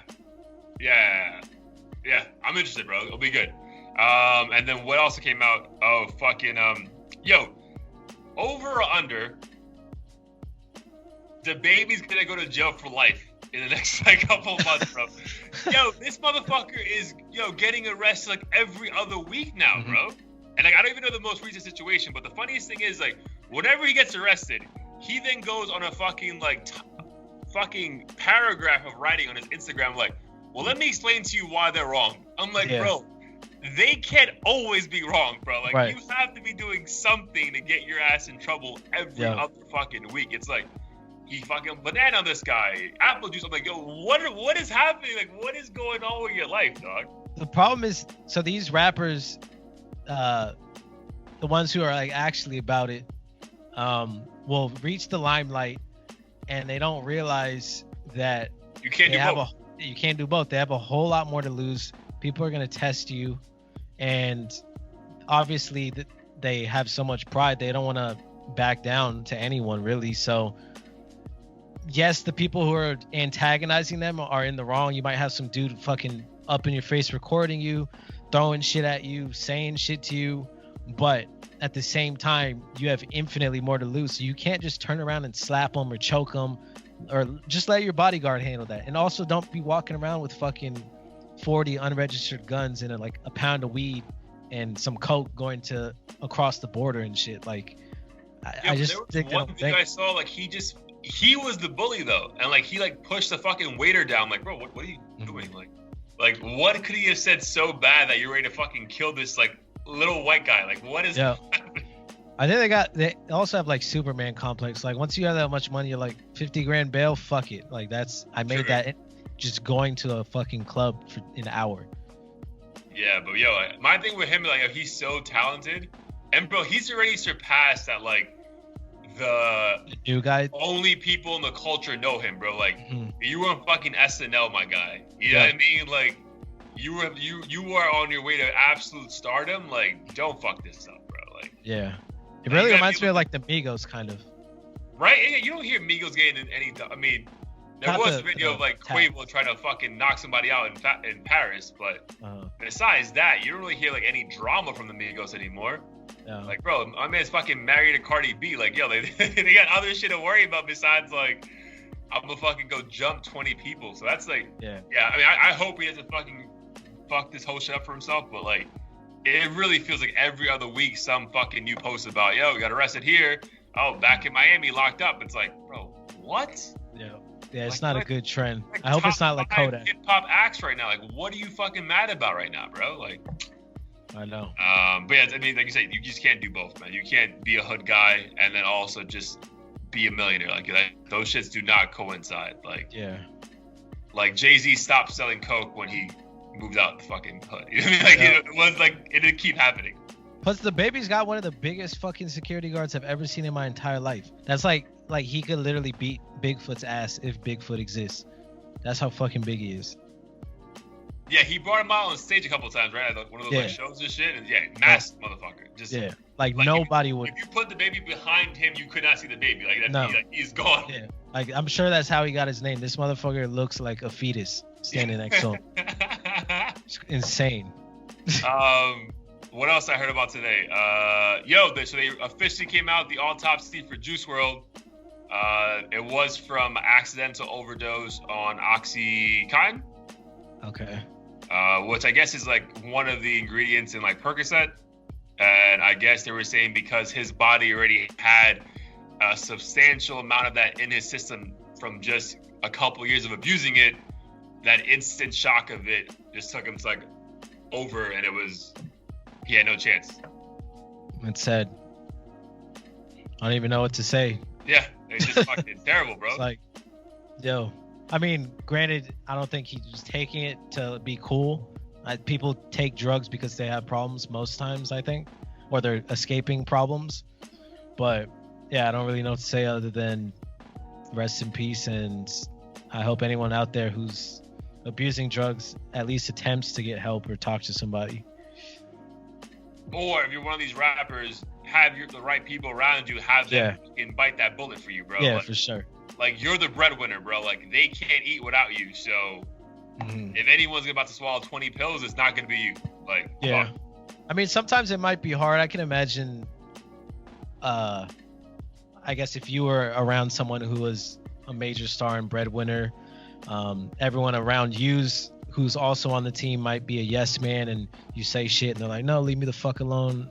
[SPEAKER 2] I'm interested, bro. It'll be good. And then what else came out? Oh, fucking yo, over or under? The baby's gonna go to jail for life in the next like couple of months, bro. Yo, this motherfucker is getting arrested like every other week now, bro. And like I don't even know the most recent situation, but the funniest thing is like whenever he gets arrested, he then goes on a fucking like fucking paragraph of writing on his Instagram like, well, let me explain to you why they're wrong. I'm like, bro, they can't always be wrong, bro. Like
[SPEAKER 1] Right.
[SPEAKER 2] you have to be doing something to get your ass in trouble every other fucking week. It's like he fucking banana this guy, apple juice. I'm like, yo, what is happening? Like, what is going on with your life, dog?
[SPEAKER 1] The problem is, so these rappers, the ones who are like actually about it, will reach the limelight, and they don't realize that
[SPEAKER 2] You can't do both.
[SPEAKER 1] You can't do both. They have a whole lot more to lose. People are gonna test you, and obviously they have so much pride. They don't want to back down to anyone, really. So yes, the people who are antagonizing them are in the wrong. You might have some dude fucking up in your face recording you, throwing shit at you, saying shit to you, but at the same time, you have infinitely more to lose. So you can't just turn around and slap them or choke them, or just let your bodyguard handle that. And also, don't be walking around with fucking 40 unregistered guns and like a pound of weed and some coke going to across the border and shit. Like, I just think
[SPEAKER 2] one video I saw, like he was the bully though, and like he like pushed the fucking waiter down. Like, bro, what are you doing? Like what could he have said so bad that you're ready to fucking kill this like little white guy? Like, what is happening?
[SPEAKER 1] I think they also have like Superman complex. Like once you have that much money, you're like 50 grand bail, fuck it. Like I made that just going to a fucking club for an hour.
[SPEAKER 2] Yeah, but yo, my thing with him, like, he's so talented, and bro, he's already surpassed that like the
[SPEAKER 1] new guy.
[SPEAKER 2] Only people in the culture know him, bro. Like you were on fucking SNL, my guy. You know what I mean? Like you are on your way to absolute stardom. Like, don't fuck this up, bro. Like,
[SPEAKER 1] yeah, it really reminds me of like the Migos kind of.
[SPEAKER 2] Right? Yeah, you don't hear Migos getting in any. I mean, there was a video of like Quavo trying to fucking knock somebody out in Paris, but besides that, you don't really hear like any drama from the Migos anymore. Yeah. Like, bro, my man's fucking married to Cardi B. Like, yo, they got other shit to worry about besides like, I'm gonna fucking go jump 20 people. So that's like, yeah. I mean, I hope he doesn't fucking fuck this whole shit up for himself. But like, it really feels like every other week some fucking new post about, yo, we got arrested here. Oh, back in Miami, locked up. It's like, bro, what?
[SPEAKER 1] Yeah. Yeah, it's
[SPEAKER 2] Like,
[SPEAKER 1] not a
[SPEAKER 2] what?
[SPEAKER 1] good trend.
[SPEAKER 2] Like,
[SPEAKER 1] I hope it's not like
[SPEAKER 2] top 5
[SPEAKER 1] Kodak.
[SPEAKER 2] hip-hop acts right now. Like, what are you fucking mad about right now, bro? Like,
[SPEAKER 1] I know.
[SPEAKER 2] but yeah, I mean, like you said, you just can't do both, man. You can't be a hood guy and then also just be a millionaire. Like those shits do not coincide. Like,
[SPEAKER 1] Yeah.
[SPEAKER 2] like Jay-Z stopped selling coke when he moved out the fucking hood. You know what I mean? Like,
[SPEAKER 1] Yeah.
[SPEAKER 2] it was like, it didn't keep happening.
[SPEAKER 1] Plus, the baby's got one of the biggest fucking security guards I've ever seen in my entire life. That's like he could literally beat Bigfoot's ass if Bigfoot exists. That's how fucking big he is.
[SPEAKER 2] Yeah, he brought him out on stage a couple times, right? At one of those like, shows and shit. And yeah, massive motherfucker. Just
[SPEAKER 1] Yeah, like nobody would.
[SPEAKER 2] If you put the baby behind him, you could not see the baby. Like,
[SPEAKER 1] No.
[SPEAKER 2] he's gone.
[SPEAKER 1] Yeah, like I'm sure that's how he got his name. This motherfucker looks like a fetus standing next to him. It's insane.
[SPEAKER 2] What else I heard about today? So they officially came out the autopsy for Juice WRLD. It was from accidental overdose on Oxycontin.
[SPEAKER 1] Okay.
[SPEAKER 2] Which I guess is like one of the ingredients in like Percocet. And I guess they were saying because his body already had a substantial amount of that in his system from just a couple years of abusing it, that instant shock of it just took him to like over, and he had no chance.
[SPEAKER 1] It's sad. I don't even know what to say.
[SPEAKER 2] Yeah, it's just fucking terrible, bro.
[SPEAKER 1] It's like, yo, I mean, granted, I don't think he was taking it to be cool. People take drugs because they have problems most times, I think, or they're escaping problems. But yeah, I don't really know what to say other than rest in peace. And I hope anyone out there who's abusing drugs at least attempts to get help or talk to somebody.
[SPEAKER 2] Or if you're one of these rappers, have the right people around you, have them bite that bullet for you, bro.
[SPEAKER 1] Yeah,
[SPEAKER 2] like,
[SPEAKER 1] for sure.
[SPEAKER 2] Like, you're the breadwinner, bro. Like, they can't eat without you. So if anyone's about to swallow 20 pills, it's not going to be you. Like,
[SPEAKER 1] yeah. Fuck. I mean, sometimes it might be hard. I can imagine, I guess if you were around someone who was a major star and breadwinner, everyone around who's also on the team might be a yes man, and you say shit and they're like, no, leave me the fuck alone.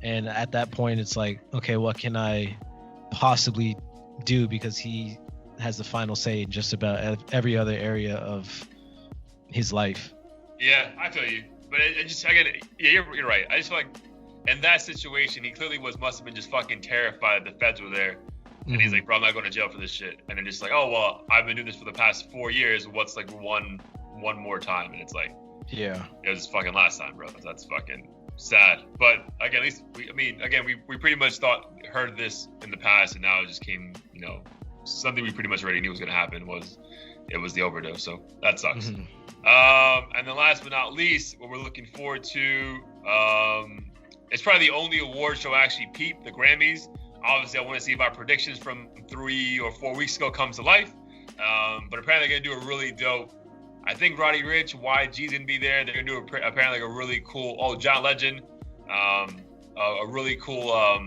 [SPEAKER 1] And at that point it's like, okay, what can I possibly do, because he has the final say in just about every other area of his life.
[SPEAKER 2] Yeah, I feel you, but you're right. I just feel like in that situation he clearly must have been just fucking terrified that the feds were there. And he's like, bro, I'm not going to jail for this shit. And then just like, oh, well, I've been doing this for the past 4 years. What's like one more time? And it's like, yeah, it was fucking last time, bro. That's fucking sad. But again, at least we pretty much heard this in the past, and now it just came, something we pretty much already knew was going to happen it was the overdose. So that sucks. And then last but not least, what we're looking forward to, it's probably the only award show I actually peeped, the Grammys. Obviously, I want to see if our predictions from 3 or 4 weeks ago come to life. But apparently, they're going to do a really dope. I think Roddy Ricch, YG's going to be there. They're going to do apparently like a really cool. John Legend, a really cool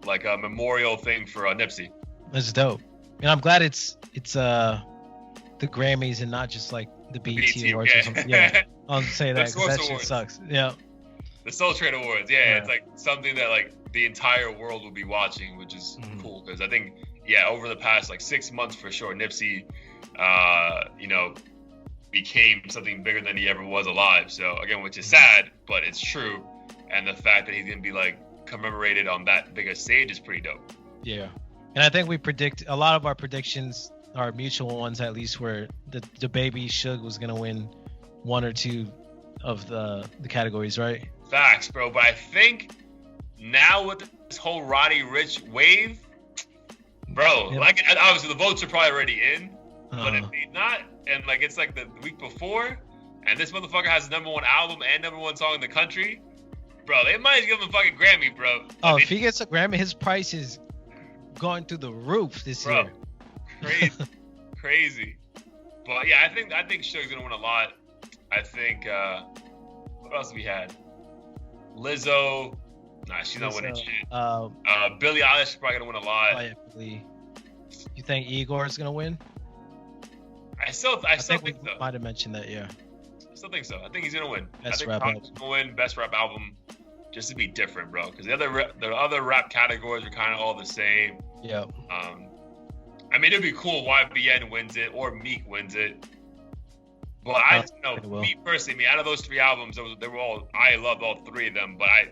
[SPEAKER 2] like a memorial thing for Nipsey.
[SPEAKER 1] That's dope. And I'm glad it's the Grammys and not just like the BET Awards or something. Yeah, I'll say that because that shit sucks. Yeah.
[SPEAKER 2] The Soul Train Awards. Yeah, it's like something that like the entire world will be watching, which is cool, because I think over the past like 6 months for sure, Nipsey became something bigger than he ever was alive. So again, which is sad, but it's true. And the fact that he's gonna be like commemorated on that big a stage is pretty dope. Yeah.
[SPEAKER 1] And I think we predict a lot of our predictions, our mutual ones at least, where the baby Suge was gonna win 1 or 2 of the categories, right?
[SPEAKER 2] Facts, bro. But I think now with this whole Roddy Ricch wave, bro, like obviously the votes are probably already in, but if they not, and like it's like the week before, and this motherfucker has the #1 album and #1 song in the country, bro, they might give him a fucking Grammy, bro.
[SPEAKER 1] If he gets a Grammy, his price is going through the roof this year.
[SPEAKER 2] Crazy. But yeah, I think Suge's gonna win a lot. I think what else have we had? Lizzo. Nah, she's not winning shit. Billie Eilish is probably gonna win a lot.
[SPEAKER 1] You think Igor's gonna win?
[SPEAKER 2] I still think
[SPEAKER 1] we
[SPEAKER 2] so.
[SPEAKER 1] Might have mentioned that, yeah.
[SPEAKER 2] still think so. I think he's gonna win.
[SPEAKER 1] Best
[SPEAKER 2] I think
[SPEAKER 1] rap
[SPEAKER 2] Connor's gonna win best rap album, just to be different, bro. Because the other rap categories are kind of all the same.
[SPEAKER 1] Yeah.
[SPEAKER 2] I mean, it'd be cool if YBN wins it or Meek wins it. But I don't know, me personally, out of those 3 albums, I loved all 3 of them. But I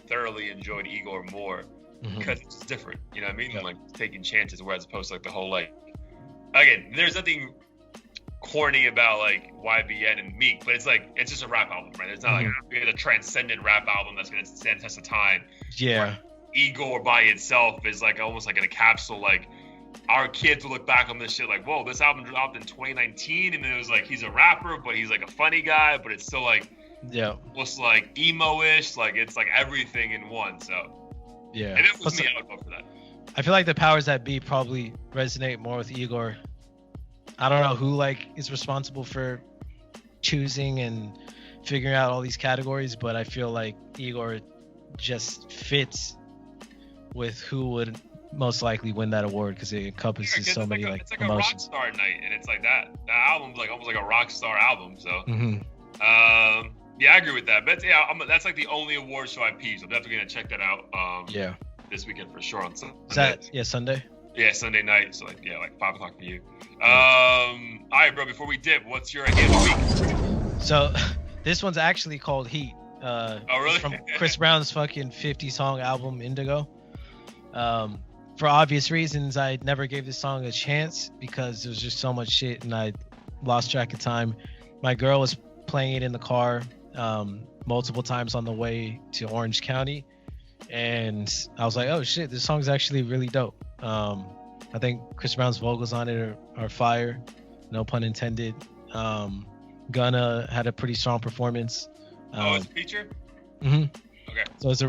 [SPEAKER 2] thoroughly enjoyed Igor more because it's just different. You know what I mean? Yeah. Like taking chances, whereas opposed to like the whole like. Again, there's nothing corny about like YBN and Meek, but it's just a rap album, right? It's not like a transcendent rap album that's gonna stand the test of time.
[SPEAKER 1] Yeah.
[SPEAKER 2] Igor by itself is like almost like in a capsule, like. Our kids will look back on this shit like, whoa, this album dropped in 2019, and it was like he's a rapper, but he's like a funny guy, but it's still like, almost like emo-ish, like it's like everything in one. So
[SPEAKER 1] yeah,
[SPEAKER 2] if it was me, I would go for that.
[SPEAKER 1] I feel like the powers that be probably resonate more with Igor. I don't know who like is responsible for choosing and figuring out all these categories, but I feel like Igor just fits with who would most likely win that award because it encompasses so many
[SPEAKER 2] it's like
[SPEAKER 1] emotions.
[SPEAKER 2] A rock star night, and it's like that album's like almost like a rock star album. So yeah, I agree with that. But yeah, that's like the only award show I peeped. I'm definitely gonna check that out. This weekend for sure on Sunday.
[SPEAKER 1] Is that Sunday?
[SPEAKER 2] Yeah, Sunday night. So like 5:00 for you. All right, bro. Before we dip, what's your idea of the week?
[SPEAKER 1] So this one's actually called Heat.
[SPEAKER 2] Oh really?
[SPEAKER 1] From Chris Brown's fucking 50-song album Indigo. For obvious reasons, I never gave this song a chance because there was just so much shit and I lost track of time. My girl was playing it in the car multiple times on the way to Orange County, and I was like, oh shit, this song's actually really dope. I think Chris Brown's vocals on it are fire, no pun intended. Gunna had a pretty strong performance.
[SPEAKER 2] It's a feature?
[SPEAKER 1] Okay. So it's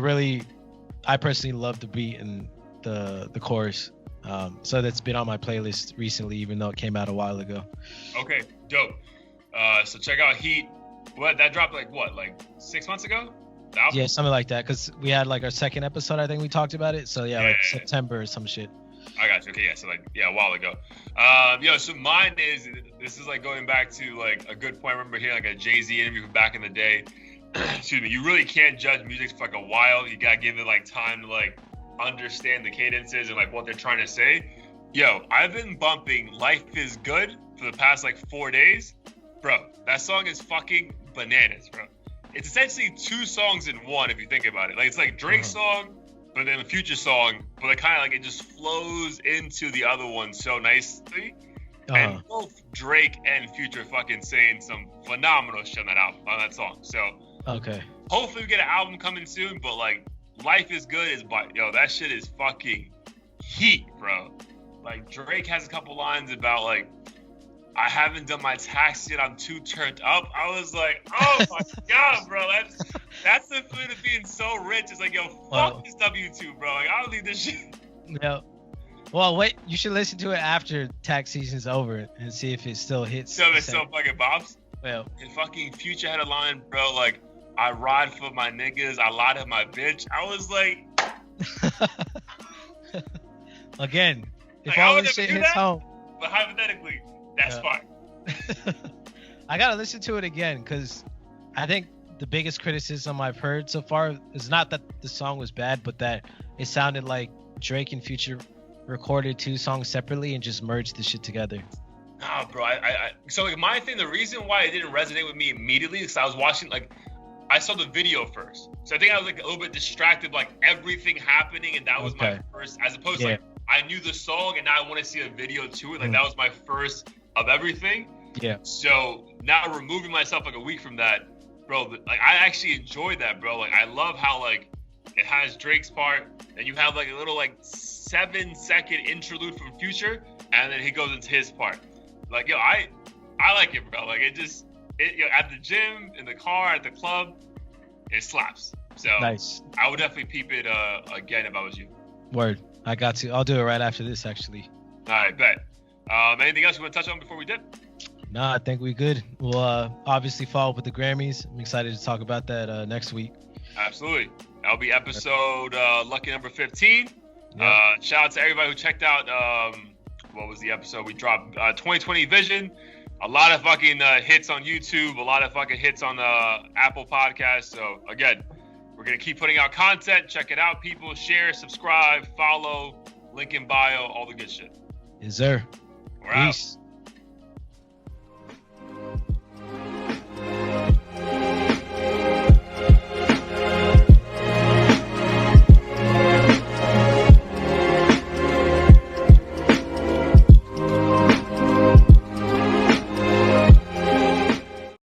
[SPEAKER 1] I personally love the beat and the chorus, so that's been on my playlist recently, even though it came out a while ago.
[SPEAKER 2] Okay, dope. So check out Heat. What that dropped like 6 months ago?
[SPEAKER 1] Yeah, something like that. Because we had like our second episode, I think we talked about it. So yeah, September or some shit.
[SPEAKER 2] I got you. Okay, yeah. So a while ago. So mine this is like going back to like a good point. I remember hearing like a Jay-Z interview from back in the day. Excuse me. You really can't judge music for like a while. You gotta give it like time to like understand the cadences and like what they're trying to say. I've been bumping Life Is Good for the past like 4 days. Bro, that song is fucking bananas, bro. It's essentially 2 songs in one if you think about it. Like it's like Drake's song, but then a Future song, but it kind of like it just flows into the other one so nicely. And both Drake and Future fucking saying some phenomenal shit on that song. So hopefully we get an album coming soon, but like Life Is Good that shit is fucking heat, bro. Like Drake has a couple lines about like, I haven't done my tax yet, I'm too turned up. I was like, oh my god, bro, that's the feeling of being so rich. It's like, fuck this W2, bro. Like I don't need this shit.
[SPEAKER 1] Yeah. Well, wait, you should listen to it after tax season's over and see if it still hits.
[SPEAKER 2] So it still fucking bops?
[SPEAKER 1] Well.
[SPEAKER 2] And fucking Future had a line, bro, like, I ride for my niggas, I lie to my bitch. I was like...
[SPEAKER 1] Again, if all this shit hits home.
[SPEAKER 2] But hypothetically, that's fine.
[SPEAKER 1] I gotta listen to it again, because I think the biggest criticism I've heard so far is not that the song was bad, but that it sounded like Drake and Future recorded 2 songs separately and just merged the shit together.
[SPEAKER 2] Nah, bro. So like my thing, the reason why it didn't resonate with me immediately is I was watching I saw the video first. So I think I was like a little bit distracted, like everything happening, and that was my first, as opposed to like I knew the song and now I want to see a video to it. Like that was my first of everything. Yeah. So now removing myself like a week from that, bro, like I actually enjoyed that, bro. Like I love how like it has Drake's part, and you have like a little like 7-second interlude from Future, and then he goes into his part. Like I like it, bro. Like it at the gym, in the car, at the club, it slaps. So
[SPEAKER 1] nice.
[SPEAKER 2] I would definitely peep it again if I was you.
[SPEAKER 1] Word. I got to. I'll do it right after this, actually.
[SPEAKER 2] All right, bet. Anything else you want to touch on before we dip?
[SPEAKER 1] Nah, I think we good. We'll obviously follow up with the Grammys. I'm excited to talk about that next week.
[SPEAKER 2] Absolutely. That'll be episode lucky number 15. Yep. Shout out to everybody who checked out. What was the episode we dropped? 2020 Vision. a lot of fucking hits on YouTube, a lot of fucking hits on Apple Podcasts. So again, we're gonna keep putting out content. Check it out, people. Share, subscribe, follow, link in bio, all the good shit.
[SPEAKER 1] Yes, sir.
[SPEAKER 2] We're out.
[SPEAKER 1] Peace.